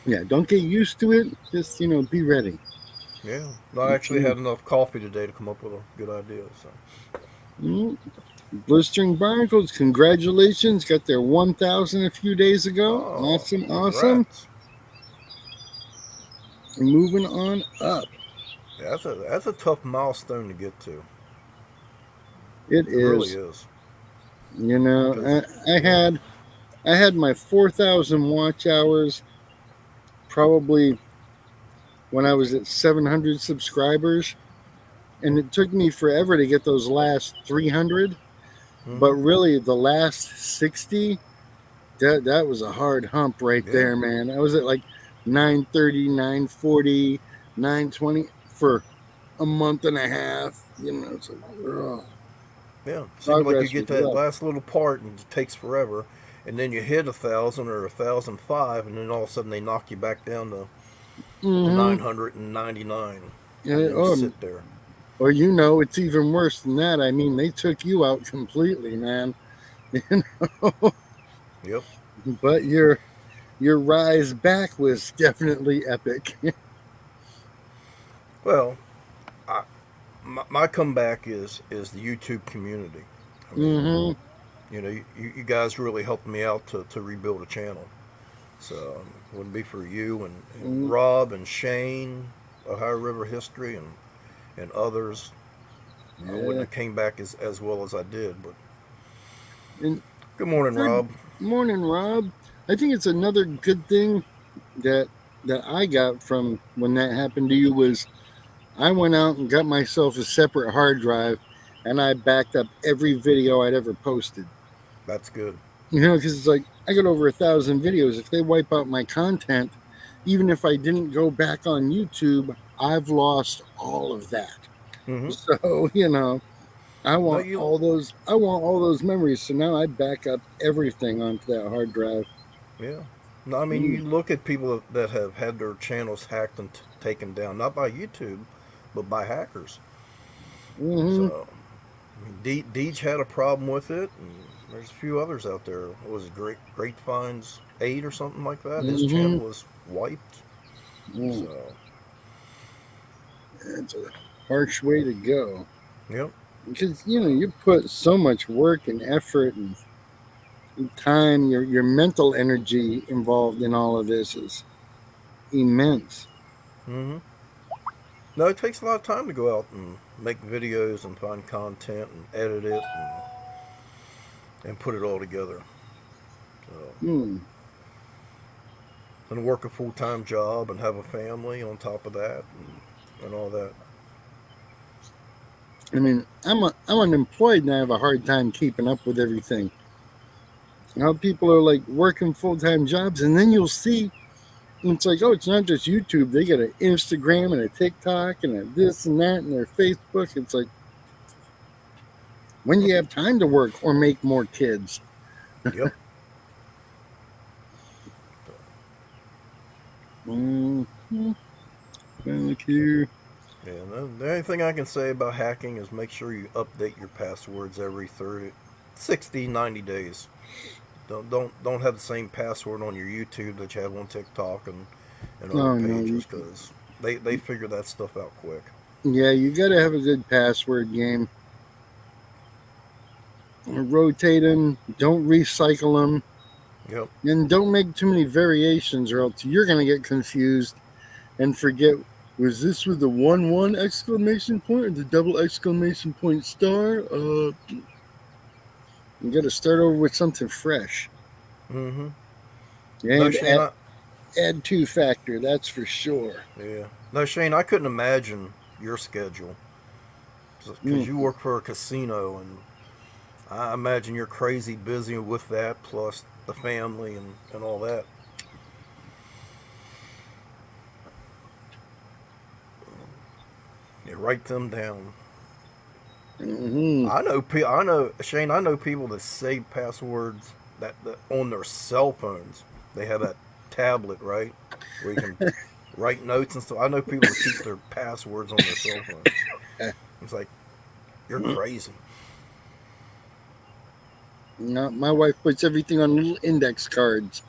A: Yeah, don't get used to it. Just, be ready.
B: Yeah, I actually
A: Mm-hmm.
B: had enough coffee today to come up with a good idea. So,
A: Mm-hmm. Blistering Barnacles, congratulations. Got their 1,000 a few days ago.
B: oh,
A: Awesome, awesome.
B: congrats!
A: Moving on up.
B: Yeah, that's a tough milestone to get to.
A: It
B: It really
A: is.
B: is.
A: You know,
B: Because
A: I
B: yeah,
A: had I had my 4,000 watch hours probably when I was at 700 subscribers, and it took me forever to get those last 300. But
B: mm-hmm.
A: really, the last 60, that was a hard hump right
B: Yeah,
A: there, man. I was at like 930, 940, 920 for a month and a half. It's like, ugh.
B: yeah. Seems like you
A: Progress
B: get
A: was
B: that
A: rough.
B: last little part and it takes forever, and then you hit 1,000 or 1,005, and then all of a sudden they knock you back down to
A: Mm-hmm.
B: 999, and
A: And,
B: then you sit there.
A: or it's even worse than that. I mean, they took you out completely, man. You know?
B: Yep.
A: But your rise back was definitely epic.
B: Well, I, my comeback is the YouTube community. I mean,
A: Mm-hmm.
B: you guys really helped me out to rebuild a channel. So it wouldn't be for you and Rob and Shane, Ohio River History, and others. I wouldn't
A: Yeah.
B: have came back as well as I did. But
A: And
B: good morning,
A: good
B: Rob.
A: morning, Rob. I think it's another good thing that I got from when that happened to you was I went out and got myself a separate hard drive and I backed up every video I'd ever posted.
B: That's good.
A: Because it's like I got over 1,000 videos. If they wipe out my content, even if I didn't go back on YouTube, I've lost all of that.
B: Mm-hmm.
A: So, I
B: No,
A: want
B: you.
A: all those I want all those memories. So now I back up everything onto that hard drive.
B: Yeah. No, I mean
A: Mm.
B: you look at people that have had their channels hacked and taken down, not by YouTube, but by hackers.
A: Hmm.
B: So I mean, Deej had a problem with it, and there's a few others out there. What was it Great Finds 8 or something like that? His
A: Hmm.
B: channel was wiped.
A: Mm.
B: So,
A: It's a harsh way to go.
B: yep.
A: Because you put so much work and effort and time, your mental energy involved in all of this is immense.
B: Mm-hmm. No, it takes a lot of time to go out and make videos and find content and edit it and put it all together. So,
A: Hmm.
B: and work a full time job and have a family on top of that and all that.
A: I mean, I'm unemployed and I have a hard time keeping up with everything. How people are like working full time jobs, and then you'll see it's like, oh, it's not just YouTube. They got an Instagram and a TikTok and a this and that and their Facebook. It's like, when do you have time to work or make more kids?
B: Yep.
A: Mm-hmm. Thank you.
B: Yeah, the only thing I can say about hacking is make sure you update your passwords every 30, 60, 90 days. Don't have the same password on your YouTube that you have on TikTok and other
A: Oh no,
B: pages because they figure that stuff out quick.
A: yeah, you got to have a good password game. Rotate them. Don't recycle them.
B: Yep.
A: And don't make too many variations, or else you're going to get confused and forget, was this with the 1 exclamation point or the double exclamation point star? You got to start over with something fresh.
B: Mm-hmm. No,
A: And
B: Shane,
A: add two factor, that's for sure.
B: yeah. No, Shane, I couldn't imagine your schedule because
A: Mm.
B: you work for a casino, and I imagine you're crazy busy with that, plus the family and all that. You write them down.
A: Hmm.
B: I know, Shane. I know people that save passwords that on their cell phones. They have that tablet, right, where you can write notes and stuff. I know people that keep their passwords on their cell phone. It's like you're crazy.
A: No, my wife puts everything on little index cards.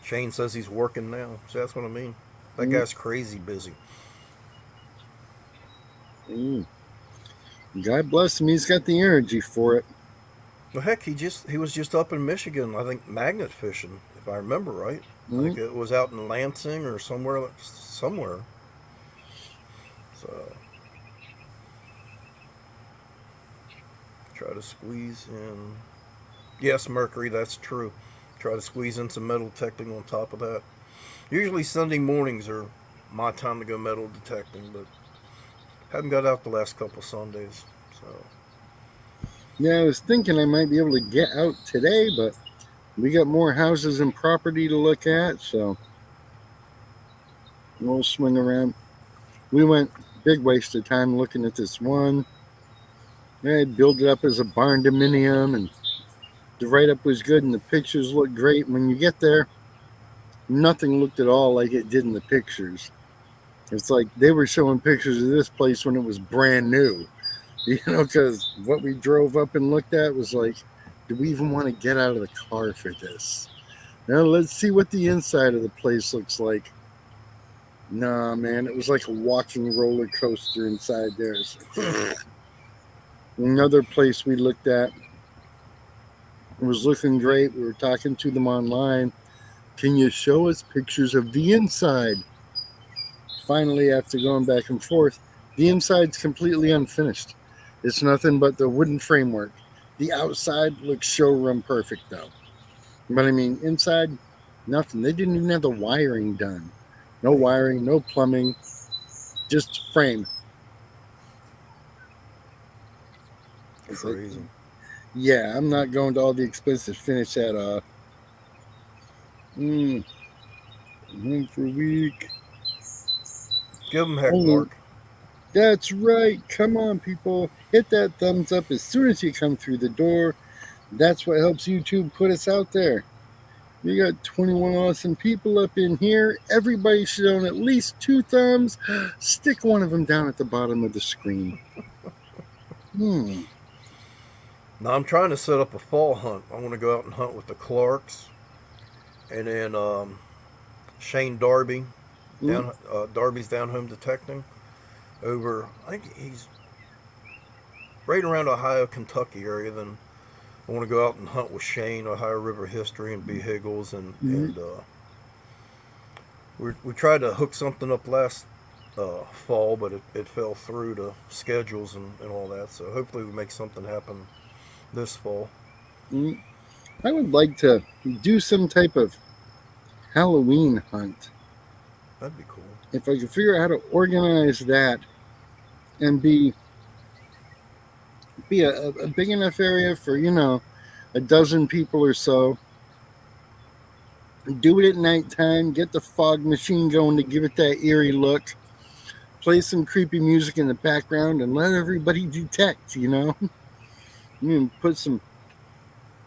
B: Shane says he's working now. So that's what I mean. That
A: Mm.
B: guy's crazy busy.
A: Mm. God bless him, he's got the energy for it.
B: Well, heck, he was just up in Michigan. I think magnet fishing, if I remember right. I
A: Mm.
B: think it was out in Lansing or somewhere. So try to squeeze in. Yes, Mercury, that's true. Try to squeeze in some metal detecting on top of that. Usually Sunday mornings are my time to go metal detecting, but haven't got out the last couple Sundays. So
A: Yeah, I was thinking I might be able to get out today, but we got more houses and property to look at, so we'll swing around. We went big waste of time looking at this one. I built it up as a barn dominium, and the write up was good, and the pictures looked great. When you get there, nothing looked at all like it did in the pictures. It's like they were showing pictures of this place when it was brand new, because what we drove up and looked at was like, do we even want to get out of the car for this? Now let's see what the inside of the place looks like. Nah, man, it was like a walking roller coaster inside there. Another place we looked at was looking great. We were talking to them online. Can you show us pictures of the inside? finally, after going back and forth, the inside's completely unfinished. It's nothing but the wooden framework. The outside looks showroom perfect, though. But I mean, inside, nothing. They didn't even have the wiring done. No
B: Dang,
A: wiring, no plumbing, just frame. It's like,
B: crazy.
A: yeah, I'm not going to all the expense to finish that off. Mm, one for a week.
B: Give them heck,
A: Only
B: Mark.
A: that's right. Come on, people. Hit that thumbs up as soon as you come through the door. That's what helps YouTube put us out there. We got 21 awesome people up in here. Everybody should own at least 2 thumbs. Stick one of them down at the bottom of the screen. Hmm.
B: Now I'm trying to set up a fall hunt. I want to go out and hunt with the Clarks, and then Shane Darby,
A: Hmm.
B: down Darby's down home detecting over. I think he's right around Ohio, Kentucky area. Then I want to go out and hunt with Shane, Ohio River History, and B Higgles, and
A: Hmm.
B: we tried to hook something up last fall, but it fell through to schedules and all that. So hopefully we make something happen this fall.
A: Hmm. I would like to do some type of Halloween hunt.
B: That'd be cool.
A: If I could figure out how to organize that and be a big enough area for, a dozen people or so. Do it at nighttime, get the fog machine going to give it that eerie look, play some creepy music in the background, and let everybody detect.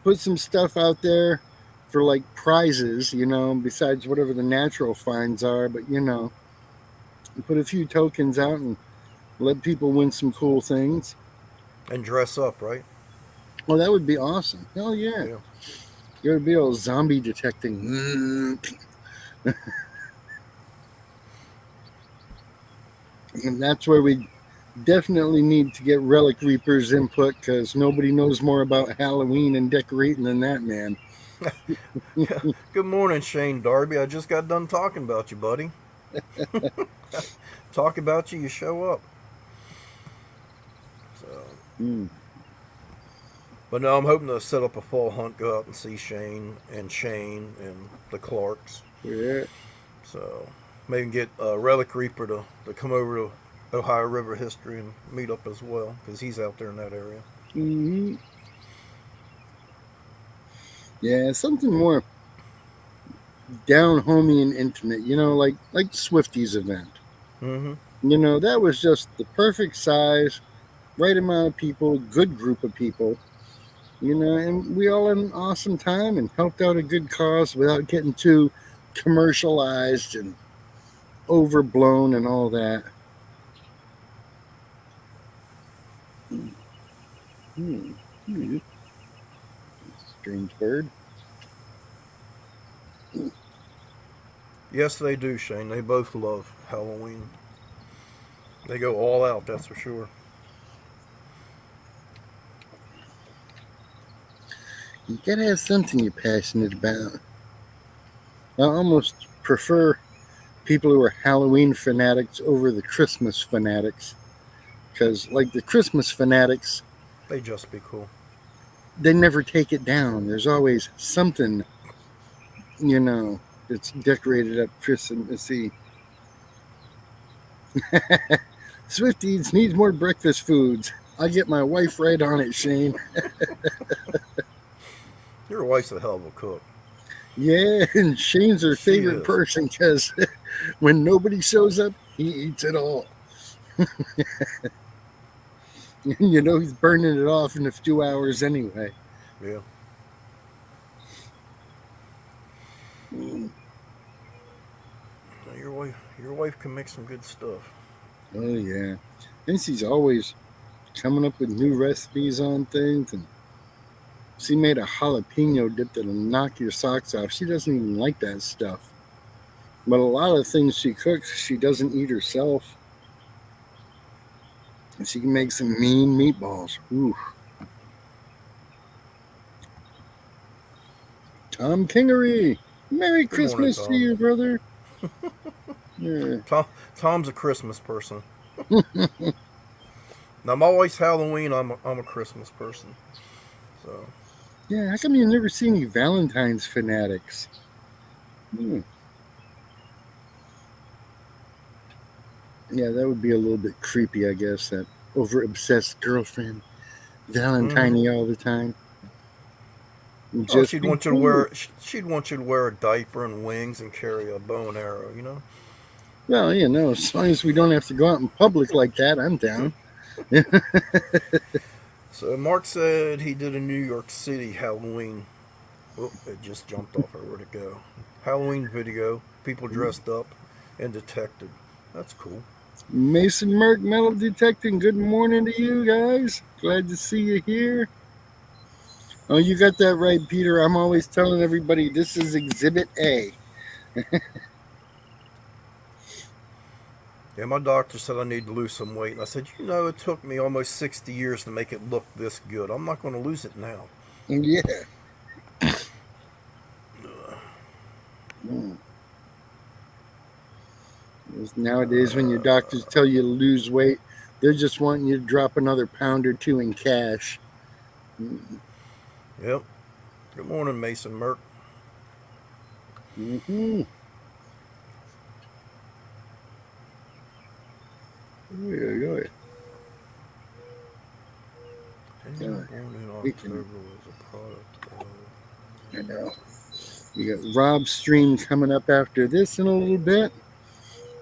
A: Put some stuff out there for like prizes, besides whatever the natural finds are, but put a few tokens out and let people win some cool things.
B: And dress up, right?
A: Well, that would be awesome. Hell yeah.
B: Yeah.
A: There would be all zombie detecting. And that's where we definitely need to get Relic Reaper's input because nobody knows more about Halloween and decorating than that man.
B: Good morning, Shane Darby. I just got done talking about you, buddy. Talk about you, you show up. So,
A: Mm,
B: but no, I'm hoping to set up a fall hunt, go out and see Shane and the Clarks.
A: yeah.
B: So maybe get Relic Reaper to come over to Ohio River History and meet up as well because he's out there in that area.
A: Hmm. Yeah, something more down homey and intimate, like Swifty's event.
B: Mm-hmm.
A: That was just the perfect size, right amount of people, good group of people, and we all had an awesome time and helped out a good cause without getting too commercialized and overblown and all that. Hmm. Hmm. Strange bird.
B: Yes, they do, Shane. They both love Halloween. They go all out, that's for sure.
A: You gotta have something you're passionate about. I almost prefer people who are Halloween fanatics over the Christmas fanatics. Because, like the Christmas fanatics,
B: They just be cool.
A: they never take it down. There's always something, you know, that's decorated up Christmassy. Swifties needs more breakfast foods. I get my wife right on it, Shane.
B: Your wife's a hell of a cook.
A: Yeah, and Shane's her
B: She
A: favorite
B: is.
A: person because when nobody shows up, he eats it all. He's burning it off in a few hours anyway.
B: Yeah.
A: Mm.
B: Your wife can make some good stuff.
A: Oh yeah, and she's always coming up with new recipes on things. And she made a jalapeno dip that'll knock your socks off. She doesn't even like that stuff. But a lot of things she cooks, she doesn't eat herself. And she can make some mean meatballs. Ooh, Tom Kingery. Merry
B: Good morning,
A: Christmas to
B: Tom.
A: you, brother. Yeah.
B: Tom's a Christmas person. Now, I'm always Halloween. I'm a Christmas person. So
A: Yeah, how come you never see any Valentine's fanatics? Hmm. Yeah, that would be a little bit creepy, I guess. That over obsessed girlfriend,
B: hmm
A: Valentine all the time.
B: oh,
A: Just
B: she'd
A: be
B: want you to
A: cool.
B: wear she'd want you to wear a diaper and wings and carry a bow and arrow. You know.
A: Well, as long as we don't have to go out in public like that, I'm down.
B: So Mark said he did a New York City Halloween. Oh, it just jumped off. Where'd it go? Halloween video. People dressed up and detected. That's cool.
A: Mason Merck, metal detecting. Good morning to you guys. Glad to see you here. Oh, you got that right, Peter. I'm always telling everybody this is Exhibit A.
B: Yeah, my doctor said I need to lose some weight. And I said, it took me almost 60 years to make it look this good. I'm not going to lose it now.
A: Yeah. Mm. Nowadays, when your doctors tell you to lose weight, they're just wanting you to drop another pound or two in cash.
B: Yep. Good morning, Mason Merck.
A: Mm-hmm. Yeah,
B: Anyone
A: yeah.
B: born in
A: We
B: October
A: can,
B: was a product of.
A: I know. We got Rob's stream coming up after this in a little bit.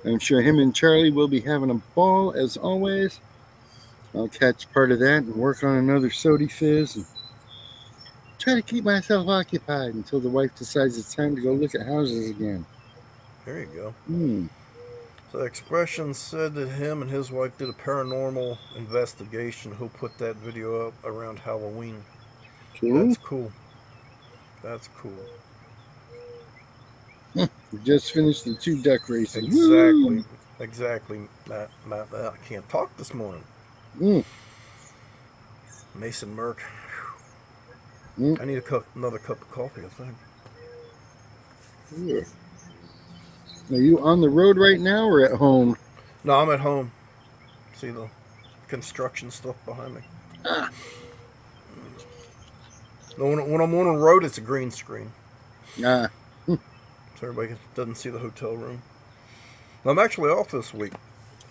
A: I'm sure him and Charlie will be having a ball as always. I'll catch part of that and work on another sody fizz and try to keep myself occupied until the wife decides it's time to go look at houses again.
B: There you go.
A: Hmm.
B: So Expression said that him and his wife did a paranormal investigation. Who put that video up around Halloween?
A: Cool.
B: That's cool. That's cool.
A: Just finished the 2 duck races.
B: Exactly.
A: Woo!
B: Exactly, Matt. I can't talk this morning.
A: Mm.
B: Mason Merck.
A: Mm.
B: I need another cup of coffee, I think.
A: Yeah. Are you on the road right now or at home?
B: No, I'm at home. See the construction stuff behind me.
A: Ah.
B: No, when I'm on a road, it's a green screen,
A: Ah.
B: so everybody doesn't see the hotel room. I'm actually off this week.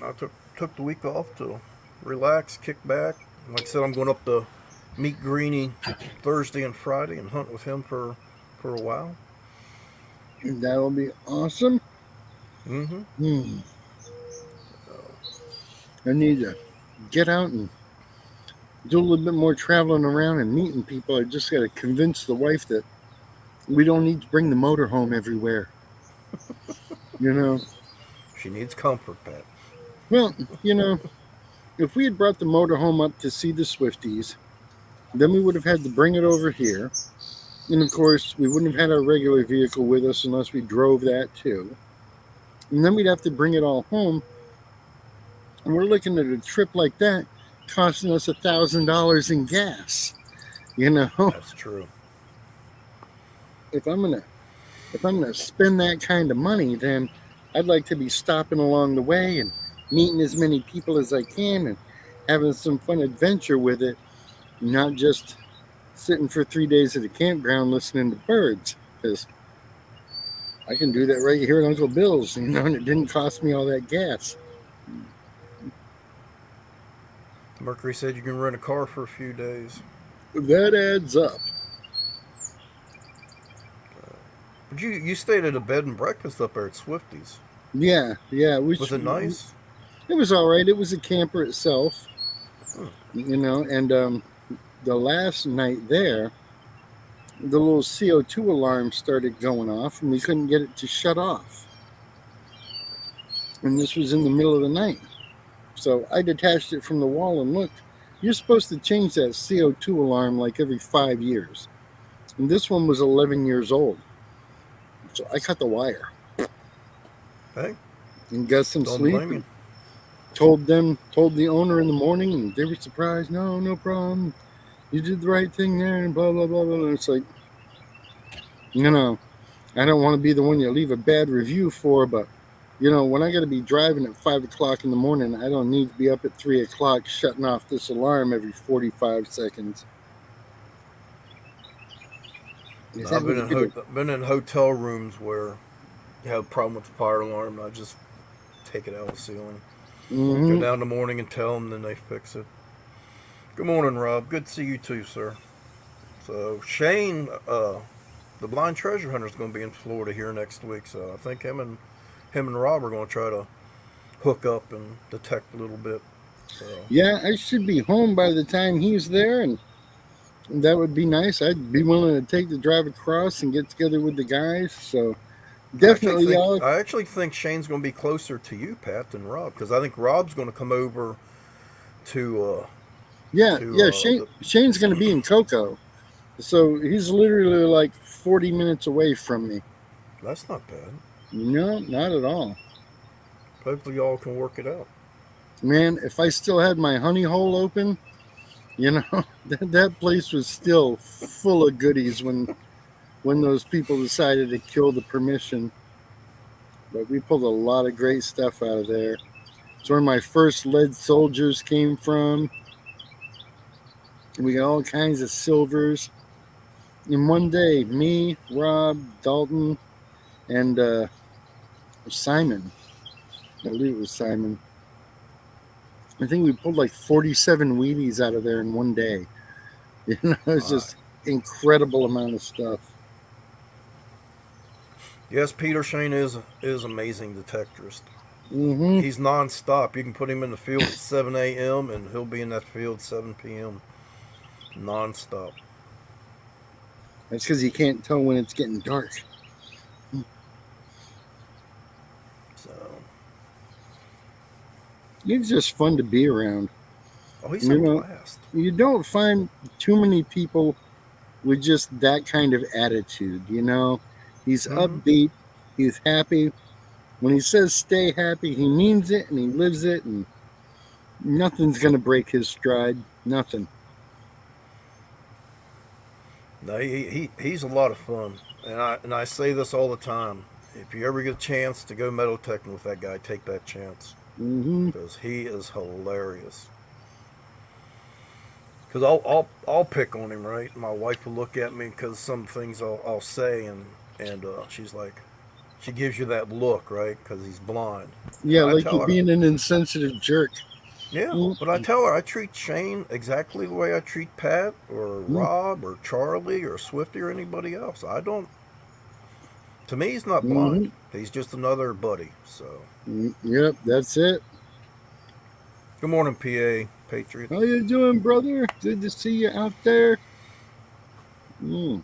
B: I took the week off to relax, kick back. Like I said, I'm going up to meet Greeny Thursday and Friday and hunt with him for a while.
A: That'll be awesome.
B: Mm-hmm.
A: Hmm. I need to get out and do a little bit more traveling around and meeting people. I just got to convince the wife that we don't need to bring the motor home everywhere. You know,
B: She needs comfort, Pat.
A: well, if we had brought the motor home up to see the Swifties, then we would have had to bring it over here. And of course, we wouldn't have had our regular vehicle with us unless we drove that too. And then we'd have to bring it all home. And we're looking at a trip like that costing us $1,000 in gas. You know,
B: That's true.
A: if I'm gonna spend that kind of money, then I'd like to be stopping along the way and meeting as many people as I can and having some fun adventure with it, not just sitting for 3 days at a campground listening to birds. Because I can do that right here at Uncle Bill's, and it didn't cost me all that gas.
B: Mercury said you can rent a car for a few days.
A: That adds up.
B: But you stayed at a bed and breakfast up there at Swifty's.
A: Yeah, yeah.
B: Was it nice?
A: It was all right. It was a camper itself,
B: Hmm.
A: and the last night there, the little CO2 alarm started going off, and we couldn't get it to shut off. And this was in the middle of the night. So I detached it from the wall and looked. You're supposed to change that CO2 alarm like every 5 years. And this one was 11 years old. So I cut the wire
B: Hey,
A: and got some
B: don't
A: sleep
B: blame you.
A: and told the owner in the morning, and they were surprised. No problem. You did the right thing there, and blah, blah, blah, blah. It's like, I don't want to be the one you leave a bad review for, but When I got to be driving at 5 o'clock in the morning, I don't need to be up at 3 o'clock shutting off this alarm every 45 seconds. Is
B: Now,
A: that when you get it?
B: I've been in hotel rooms where you have a problem with the fire alarm, and I just take it out of the ceiling. Go
A: Mm-hmm.
B: down in the morning and tell them, then they fix it. Good morning, Rob. Good to see you too, sir. So Shane, the blind treasure hunter, is going to be in Florida here next week. So I think him and Rob are going to try to hook up and detect a little bit. So
A: Yeah, I should be home by the time he's there, and that would be nice. I'd be willing to take the drive across and get together with the guys. So definitely, y'all.
B: I actually think Shane's going to be closer to you, Pat, than Rob, because I think Rob's going to come over to
A: Yeah, yeah. Shane's going to be in Cocoa, so he's literally like 40 minutes away from me.
B: That's not bad.
A: No, not at all.
B: Hopefully, y'all can work it out.
A: Man, if I still had my honey hole open, that place was still full of goodies when those people decided to kill the permission. But we pulled a lot of great stuff out of there. It's where my first lead soldiers came from. We got all kinds of silvers. In one day, me, Rob, Dalton, and Simon, I believe it was Simon. I think we pulled like 47 wheaties out of there in one day. It's
B: All right.
A: just incredible amount of stuff.
B: Yes, Peter Shane is amazing detectorist.
A: Mm-hmm.
B: He's nonstop. You can put him in the field at 7 a.m. and he'll be in that field 7 p.m. nonstop.
A: That's because you can't tell when it's getting dark.
B: So,
A: It's just fun to be around.
B: oh, he's a
A: You know,
B: blast.
A: you don't find too many people with just that kind of attitude. He's
B: Mm-hmm.
A: upbeat. He's happy. When he says stay happy, he means it and he lives it, and nothing's going to break his stride. Nothing.
B: No, he's a lot of fun, and I say this all the time. If you ever get a chance to go metal teching with that guy, take that chance
A: Mm-hmm.
B: because he is hilarious. Because I'll pick on him, right? My wife will look at me because some things I'll say, and she's like, she gives you that look, right? Because he's blind, and
A: Yeah,
B: I
A: like
B: tell
A: you're
B: her,
A: being an insensitive jerk.
B: yeah, but I
A: Mm-hmm.
B: tell her I treat Shane exactly the way I treat Pat or Rob or Charlie or Swifty or anybody else. I don't. To me, he's not blind.
A: Mm-hmm.
B: He's just another buddy. So,
A: Yep, that's it.
B: good morning, PA Patriot.
A: How you doing, brother? Good to see you out there. Mm.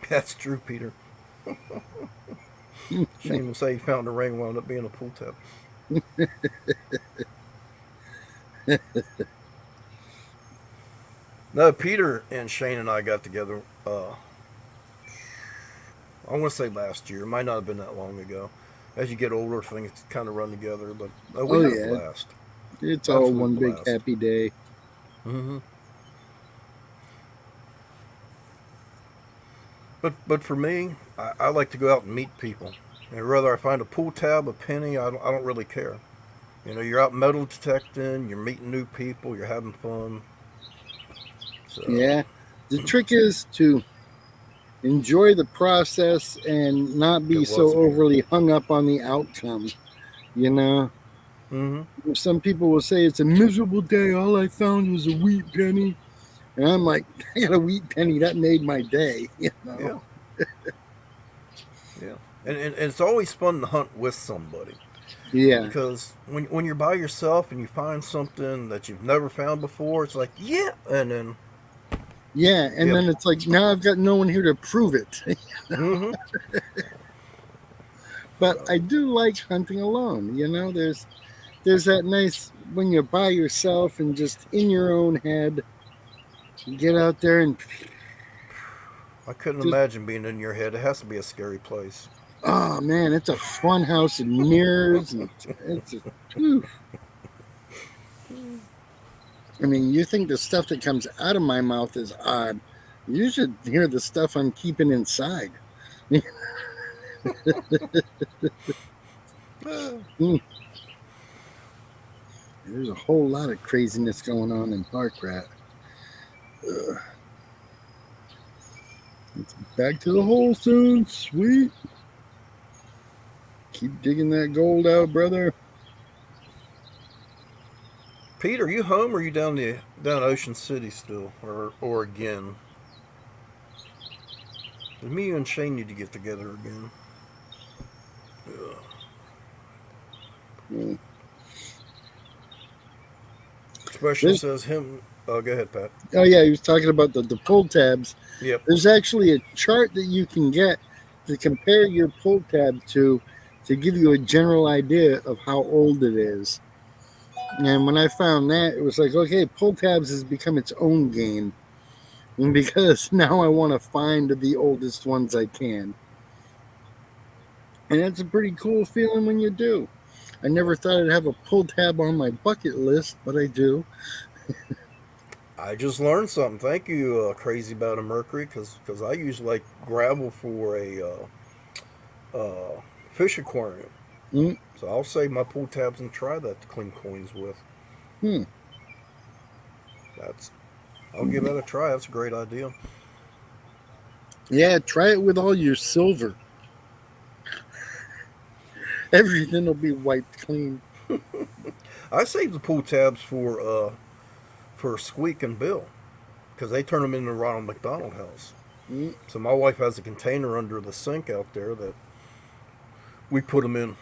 B: That's true, Peter. Shane will say he found a ring, wound up being a pool tap. No, Peter and Shane and I got together. I want to say last year. It might not have been that long ago. As you get older, things kind of run together. But we
A: Oh
B: had a
A: yeah,
B: blast.
A: it's all
B: Absolute
A: one big
B: blast.
A: happy day.
B: Mm-hmm. But for me, I like to go out and meet people. And whether I find a pool tab, a penny, I don't really care. You're out metal detecting, you're meeting new people, you're having fun. So,
A: Yeah, the trick is to enjoy the process and not be
B: it
A: so
B: was again.
A: overly hung up on the outcome. You know,
B: Mm-hmm.
A: some people will say it's a miserable day. All I found was a wheat penny, and I'm like, I got a wheat penny that made my day.
B: Yeah, yeah. And it's always fun to hunt with somebody.
A: Yeah,
B: Because when you're by yourself and you find something that you've never found before, it's like, yeah. And then,
A: yeah, and
B: yeah.
A: then it's like now I've got no one here to prove it.
B: Mm-hmm.
A: But
B: So,
A: I do like hunting alone. There's that nice when you're by yourself and just in your own head. You get out there and
B: I couldn't
A: just,
B: imagine being in your head. It has to be a scary place.
A: oh man, it's a fun house and mirrors, and it's just, whew. I mean, you think the stuff that comes out of my mouth is odd. You should hear the stuff I'm keeping inside. Hmm. There's a whole lot of craziness going on in Park Rat. Ugh. It's back to the hole soon. Sweet. Keep digging that gold out, brother.
B: Pete, are you home or are you down Ocean City still, or again? Me and Shane need to get together again. Yeah.
A: Hmm.
B: Expression
A: This,
B: says him. Go ahead, Pat.
A: oh, yeah, he was talking about the pull tabs.
B: Yep.
A: There's actually a chart that you can get to compare your pull tab to give you a general idea of how old it is. And when I found that, it was like, okay, pull tabs has become its own game. And because now I want to find the oldest ones I can. And it's a pretty cool feeling when you do. I never thought I'd have a pull tab on my bucket list, but I do.
B: I just learned something. Thank you, Crazy About a Mercury, because I use like gravel for a fish aquarium.
A: Mm,
B: So I'll save my pool tabs and try that to clean coins with.
A: hmm.
B: That's I'll give that a try. That's a great idea.
A: Yeah, try it with all your silver. Everything will be wiped clean.
B: I save the pool tabs for Squeak and Bill because they turn them into Ronald McDonald House.
A: Mm,
B: So my wife has a container under the sink out there that we put them in.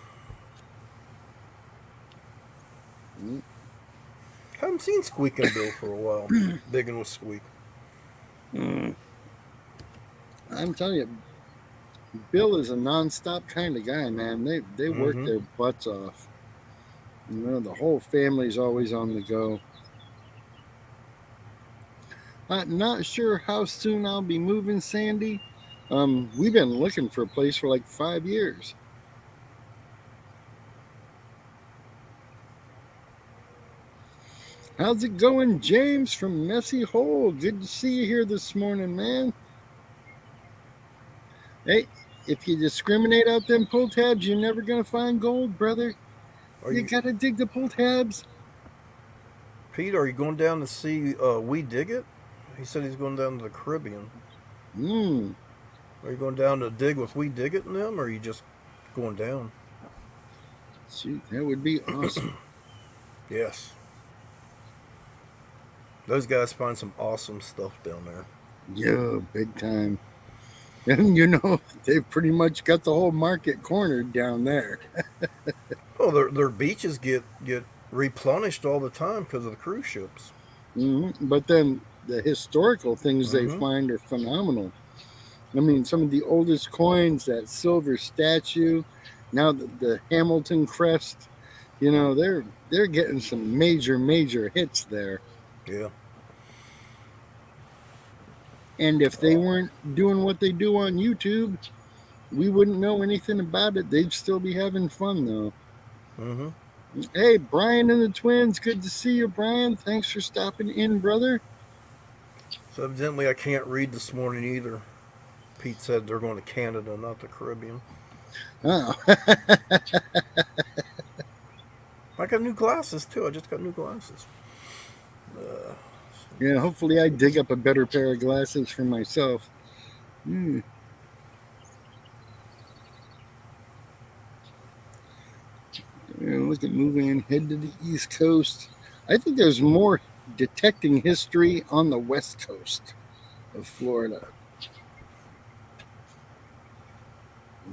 A: mm.
B: Haven't seen Squeak and Bill for a while. Digging with Squeak.
A: Mm. I'm telling you, Bill is a nonstop kind of guy, man. They work
B: Mm-hmm.
A: their butts off. You know, the whole family's always on the go. I'm not sure how soon I'll be moving, Sandy. We've been looking for a place for like 5 years. How's it going, James from Messy Hole? Good to see you here this morning, man. Hey, if you discriminate out them pull tabs, you're never gonna find gold, brother.
B: Are
A: You
B: you,
A: gotta dig the pull tabs.
B: Pete? Are you going down to see We Dig It? He said he's going down to the Caribbean.
A: Hmm.
B: Are you going down to dig with We Dig It and them, or are you just going down?
A: Shoot, that would be awesome.
B: Yes. Those guys find some awesome stuff down there.
A: Yeah, big time. And you know, they've pretty much got the whole market cornered down there.
B: Oh, their beaches get replenished all the time because of the cruise ships.
A: But then the historical things they
B: Mm-hmm.
A: find are phenomenal. I mean, some of the oldest coins, that silver statue, now the Hamilton crest, you know, they're getting some major hits there.
B: Yeah.
A: And if they
B: Oh.
A: weren't doing what they do on YouTube, we wouldn't know anything about it. They'd still be having fun though.
B: Mm-hmm.
A: Hey, Brian and the twins, good to see you, Brian. Thanks for stopping in, brother.
B: So evidently I can't read this morning either. Pete said they're going to Canada, not the Caribbean.
A: Oh.
B: I got new glasses too. I just got new glasses. Uh,
A: Yeah, hopefully I dig up a better pair of glasses for myself. Hmm. Yeah, look at moving, head to the East Coast. I think there's more detecting history on the West Coast of Florida.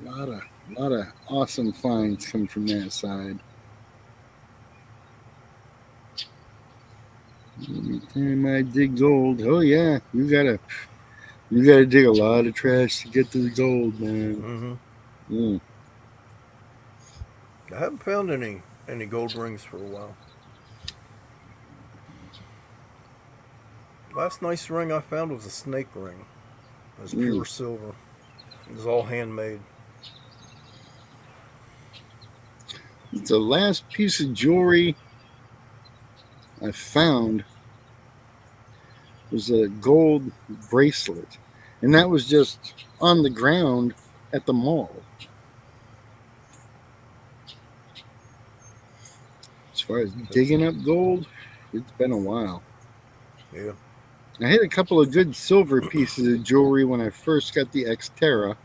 A: A lot of awesome finds come from that side. Every time I dig gold, oh yeah, you gotta dig a lot of trash to get to the gold, man.
B: mm-hmm.
A: Mm.
B: I haven't found any gold rings for a while. Last nice ring I found was a snake ring. It was
A: Mm.
B: pure silver. It was all handmade.
A: The last piece of jewelry I found was a gold bracelet, and that was just on the ground. at the mall. As far as digging up gold, it's been a while.
B: Yeah.
A: I had a couple of good silver pieces of jewelry when I first got the Xterra,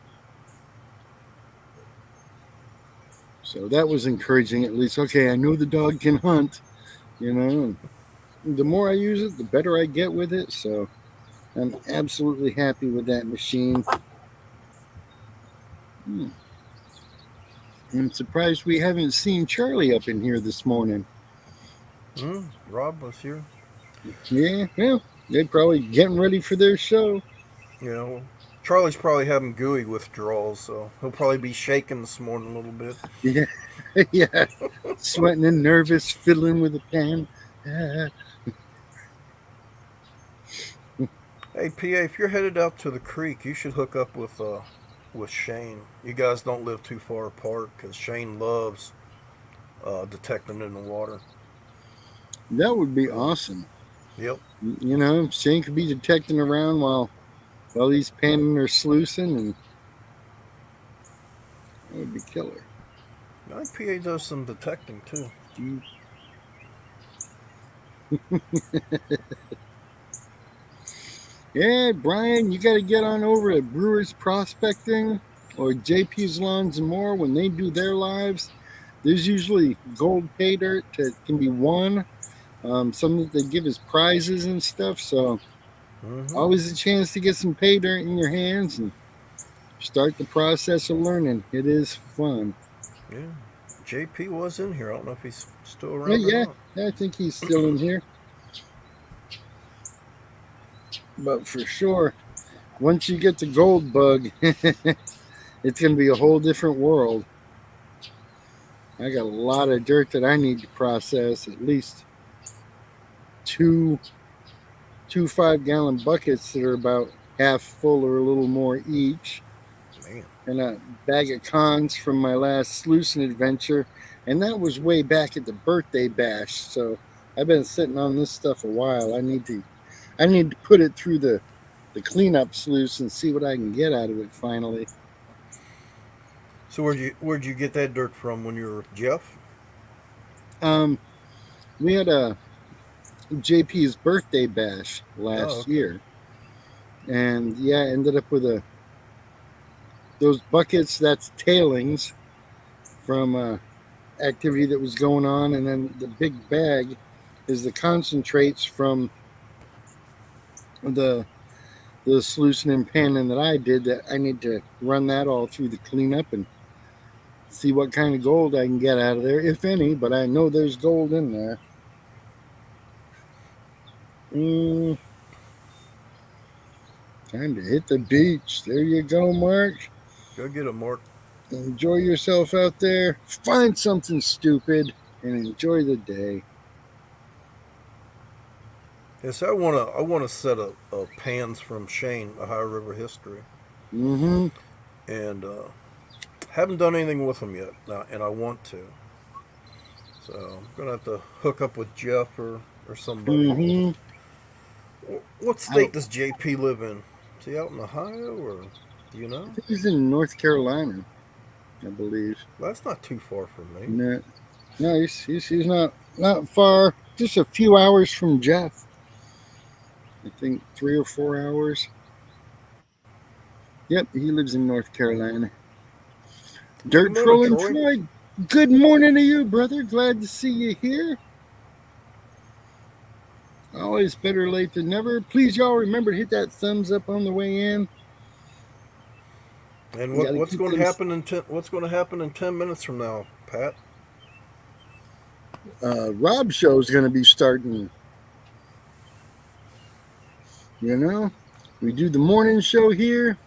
A: so that was encouraging at least. Okay, I know the dog can hunt, you know. And the more I use it, the better I get with it, so I'm absolutely happy with that machine. Hmm. I'm surprised we haven't seen Charlie up in here this morning.
B: Rob was here.
A: Yeah, well, they're probably getting ready for their show.
B: You know, Charlie's probably having gooey withdrawals, so he'll probably be shaking this morning a little bit.
A: Yeah, yeah, sweating and nervous, fiddling with a pen. Ah.
B: Hey, PA, if you're headed out to the creek, you should hook up with Shane. You guys don't live too far apart because Shane loves detecting in the water.
A: That would be
B: So,
A: awesome.
B: yep.
A: You know, Shane could be detecting around while he's panning or sluicing, and that would be killer.
B: I think PA does some detecting too.
A: Yeah, Brian, you got to get on over to Brewers Prospecting or JP's Lawns and More when they do their lives. There's usually gold pay dirt that can be won. Some that they give as prizes and stuff. So
B: Mm-hmm.
A: always a chance to get some pay dirt in your hands and start the process of learning. It is fun.
B: Yeah. JP was in here. I don't know if he's still
A: Yeah,
B: around or
A: yeah,
B: not.
A: I think he's still in here. But for sure, once you get the gold bug, it's going to be a whole different world. I got a lot of dirt that I need to process, at least two 5-gallon buckets that are about half full or a little more each,
B: Man.
A: and a bag of cons from my last sluicing adventure, and that was way back at the birthday bash. So I've been sitting on this stuff a while. I need to put it through the cleanup sluice and see what I can get out of it finally.
B: So where'd you get that dirt from when you were with Jeff?
A: Um, we had a JP's birthday bash
B: Oh,
A: last
B: okay.
A: year, and yeah, I ended up with a those buckets. That's tailings from activity that was going on, and then the big bag is the concentrates from the the sluicing and panning that I did. That I need to run that all through the cleanup and see what kind of gold I can get out of there, if any. But I know there's gold in there. Mm, time to hit the beach. There you go, Mark.
B: Go get a Mark.
A: Enjoy yourself out there. Find something stupid and enjoy the day.
B: Yes, I wanna set a pans from Shane, a High River history,
A: Mm-hmm.
B: and haven't done anything with them yet, and I want to. So I'm gonna have to hook up with Jeff or somebody.
A: Mm-hmm.
B: What
A: I
B: state does JP live in? Is he out in Ohio or do you know?
A: think he's in North Carolina, I believe.
B: Well, that's not too far from me.
A: No, no, he's not far. Just a few hours from Jeff. I think 3 or 4 hours. Yep, he lives in North Carolina.
B: Well, good
A: Dirt
B: morning,
A: trolling
B: Troy.
A: Troy. Good morning to you, brother. Glad to see you here. Always better late than never. Please, y'all remember to hit that thumbs up on the way in.
B: And
A: You
B: what
A: got to
B: what's
A: keep
B: going to
A: them.
B: happen in what's going to happen in 10 minutes from now, Pat?
A: Rob show is going to be starting. You know, we do the morning show here,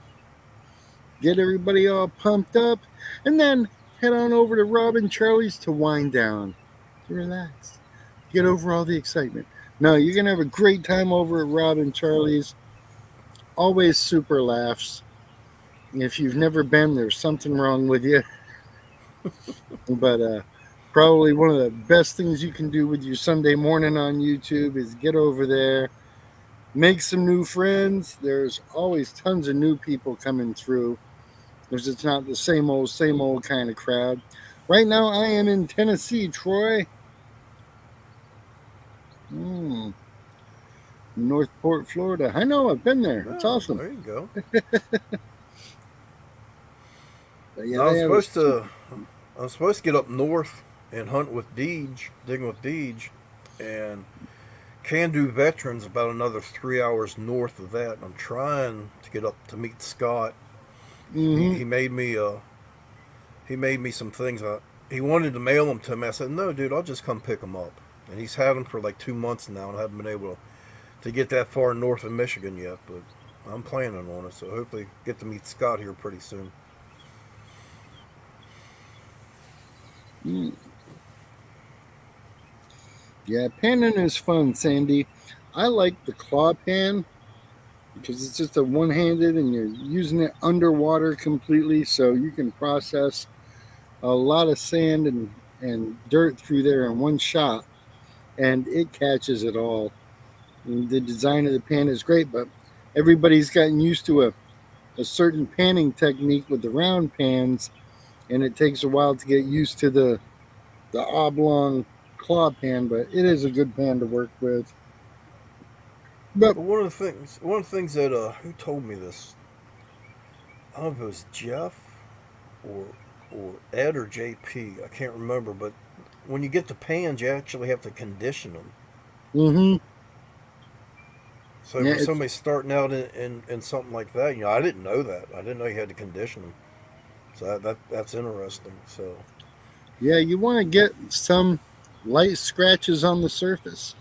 A: get everybody all pumped up, and then head on over to Rob and Charlie's to wind down, to relax, get over all the excitement. No, you're going to have a great time over at Rob and Charlie's. Always super laughs. If you've never been, there's something wrong with you. But probably one of the best things you can do with your Sunday morning on YouTube is get over there, make some new friends. There's always tons of new people coming through. because it's not the same old kind of crowd. Right now, I am in Tennessee, Troy. Mm, Northport, Florida. I know, I've been there. It's
B: Oh,
A: awesome.
B: there you go.
A: But yeah,
B: Now
A: they have a super.
B: I'm supposed to get up north and hunt with Deej, digging with Deej, and can do veterans about another 3 hours north of that. I'm trying to get up to meet Scott. He
A: Mm-hmm.
B: he made me he made me some things. He wanted to mail them to me. I said, no, dude, I'll just come pick them up. And he's had them for like 2 months now, and I haven't been able to get that far north of Michigan yet. But I'm planning on it, so hopefully get to meet Scott here pretty soon.
A: Mm. Yeah, panning is fun, Sandy. I like the claw pan because it's just a one-handed and you're using it underwater completely, so you can process a lot of sand and dirt through there in one shot, and it catches it all. And the design of the pan is great, but everybody's gotten used to a certain panning technique with the round pans, and it takes a while to get used to the oblong claw pan, but it is a good pan to work with. But
B: But one of the things that who told me this? I don't know if it was Jeff or Ed or JP. I can't remember. But when you get the pans, you actually have to condition them.
A: mm-hmm.
B: So
A: Yeah,
B: for somebody starting out in something like that, I didn't know that. I didn't know you had to condition them. So that's interesting. So
A: yeah, you want to get some light scratches on the surface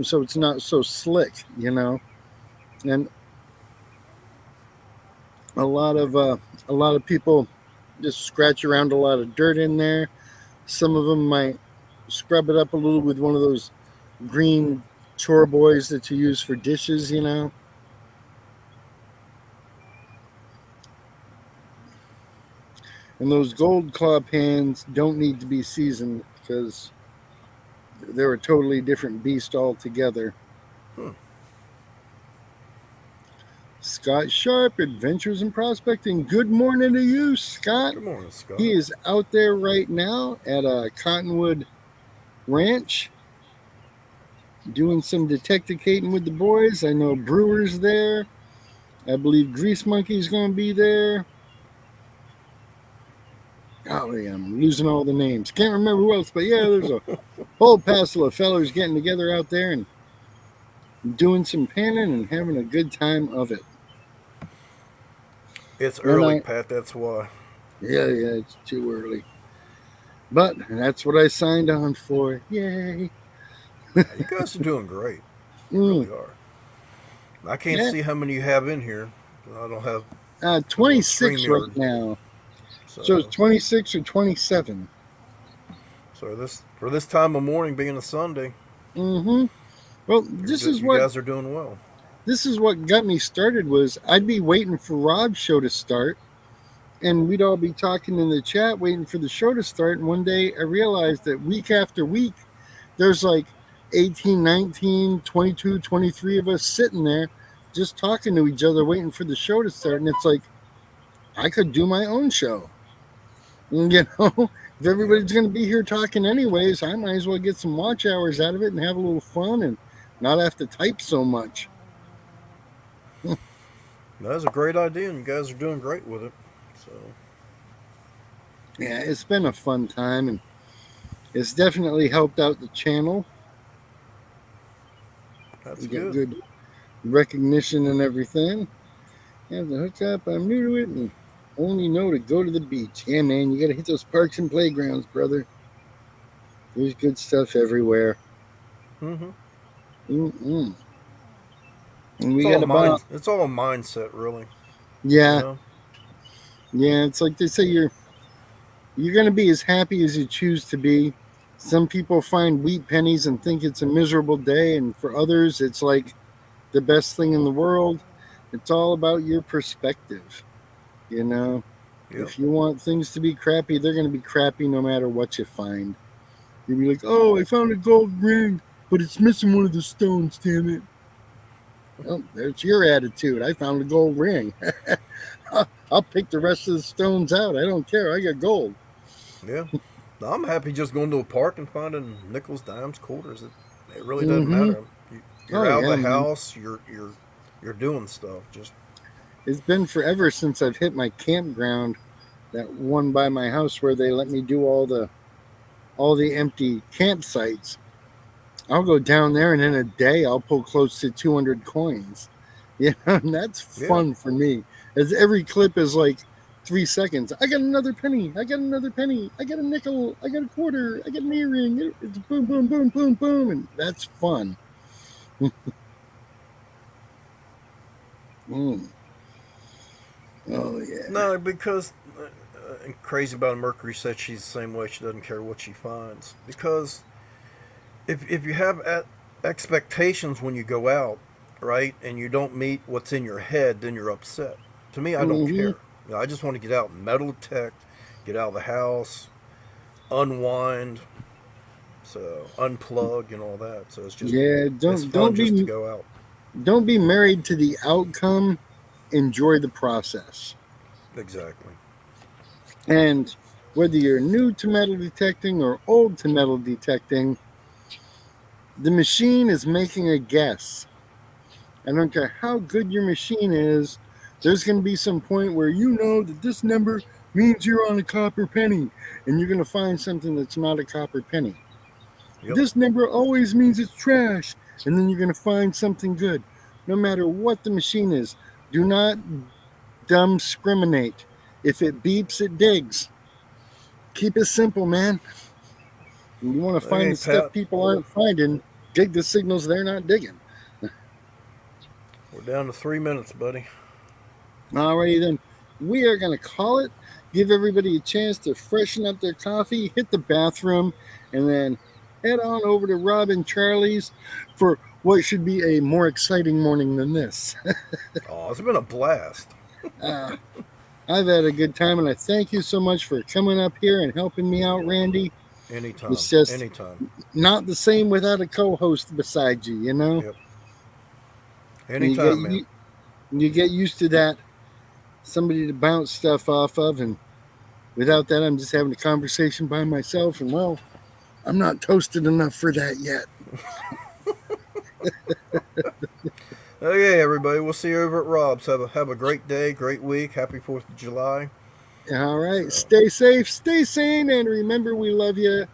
A: so it's not so slick. And a lot of people just scratch around a lot of dirt in there. Some of them might scrub it up a little with one of those green chore boys that you use for dishes. And those gold claw pans don't need to be seasoned because they're a totally different beast altogether.
B: hmm.
A: Scott Sharp, Adventures in Prospecting. Good morning to you, Scott.
B: Good morning,
A: He
B: Scott.
A: is out there right now at Cottonwood Ranch doing some detecticating with the boys. I know Brewer's there. I believe Grease Monkey's going to be there. Oh, yeah, I'm losing all the names. Can't remember who else, but yeah, there's a whole passel of fellers getting together out there and doing some panning and having a good time of it.
B: It's
A: And
B: early, Pat. That's why.
A: yeah, it's too early. But that's what I signed on for. Yay.
B: Yeah, you guys are doing great. You
A: Mm,
B: really are. I can't
A: yeah,
B: see how many you have in here. I don't have
A: 26 right
B: StreamYard.
A: now. So it's
B: So
A: 26 or 27.
B: this for this time of morning being a Sunday,
A: Mm-hmm. Well,
B: you guys are doing well.
A: this is what got me started was I'd be waiting for Rob's show to start, and we'd all be talking in the chat waiting for the show to start. And one day I realized that week after week, there's like 18, 19, 22, 23 of us sitting there just talking to each other waiting for the show to start. And it's like, I could do my own show. And, if
B: Yep.
A: everybody's going to be here talking anyways, I might as well get some watch hours out of it and have a little fun and not have to type so much.
B: That's a great idea, and you guys are doing great with it. So
A: Yeah, it's been a fun time, and it's definitely helped out the channel.
B: that's
A: We get
B: good.
A: good recognition and everything. Have to hook up. I'm new to it and only know to go to the beach. Yeah, man, you got to hit those parks and playgrounds, brother. There's good stuff everywhere.
B: Mm-hmm.
A: Mm-mm. And we got about,
B: It's all a mindset, really. You
A: yeah,
B: know.
A: yeah. It's like they say you're going to be as happy as you choose to be. Some people find wheat pennies and think it's a miserable day, and for others, it's like the best thing in the world. It's all about your perspective. You know,
B: Yep.
A: if you want things to be crappy, they're going to be crappy no matter what you find. You'll be like, oh, I found a gold ring, but it's missing one of the stones, damn it. Well, there's your attitude. I found a gold ring. I'll pick the rest of the stones out. I don't care. I got gold.
B: Yeah. No, I'm happy just going to a park and finding nickels, dimes, quarters. It really doesn't
A: Mm-hmm.
B: matter. You're
A: Oh
B: out of
A: yeah,
B: the
A: man.
B: house. You're doing stuff. Just
A: It's been forever since I've hit my campground, that one by my house where they let me do all the empty campsites. I'll go down there and in a day I'll pull close to 200 coins. Yeah, and that's
B: yeah.
A: fun for me. As every clip is like 3 seconds. I got another penny. I got another penny. I got a nickel. I got a quarter. I got an earring. It's boom, boom, boom, boom, boom, and that's fun. Mm. Oh yeah.
B: No, because crazy about Mercury said she's the same way. She doesn't care what she finds because if you have expectations when you go out, right, and you don't meet what's in your head, then you're upset. To me, I don't
A: Hmm.
B: care. I just want to get out and metal detect, get out of the house, unwind, so unplug and all that. So
A: Yeah.
B: it's
A: Don't
B: fun
A: don't
B: just to
A: be
B: go out.
A: don't be married to the outcome. Enjoy the process.
B: Exactly.
A: And whether you're new to metal detecting or old to metal detecting, the machine is making a guess. I don't care how good your machine is, there's going to be some point where you know that this number means you're on a copper penny, and you're going to find something that's not a copper penny.
B: Yep.
A: This number always means it's trash, and then you're going to find something good. No matter what the machine is, do not dumb discriminate. If it beeps, it digs. Keep it simple, man. You want to find
B: Okay,
A: the stuff
B: Pat.
A: people aren't finding, dig the signals they're not digging.
B: We're down to 3 minutes, buddy.
A: Alrighty then. We are going to call it, give everybody a chance to freshen up their coffee, hit the bathroom, and then head on over to Rob and Charlie's for what should be a more exciting morning than this.
B: Oh, it's been a blast.
A: uh, I've had a good time, and I thank you so much for coming up here and helping me out, Randy.
B: Anytime.
A: It's just
B: Anytime.
A: not the same without a co-host beside you, you know.
B: Yep.
A: And you get
B: Anytime, man.
A: you get used to that, somebody to bounce stuff off of, and without that, I'm just having a conversation by myself, and well, I'm not toasted enough for that yet.
B: Okay, everybody. We'll see you over at Rob's. Have a great day, great week. Happy 4th of July.
A: All right,
B: So,
A: stay safe, stay sane, and remember we love you.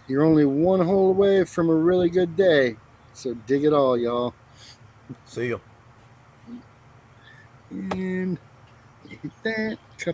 A: You're only one hole away from a really good day, so dig it all, y'all.
B: see you.
A: And hit that cup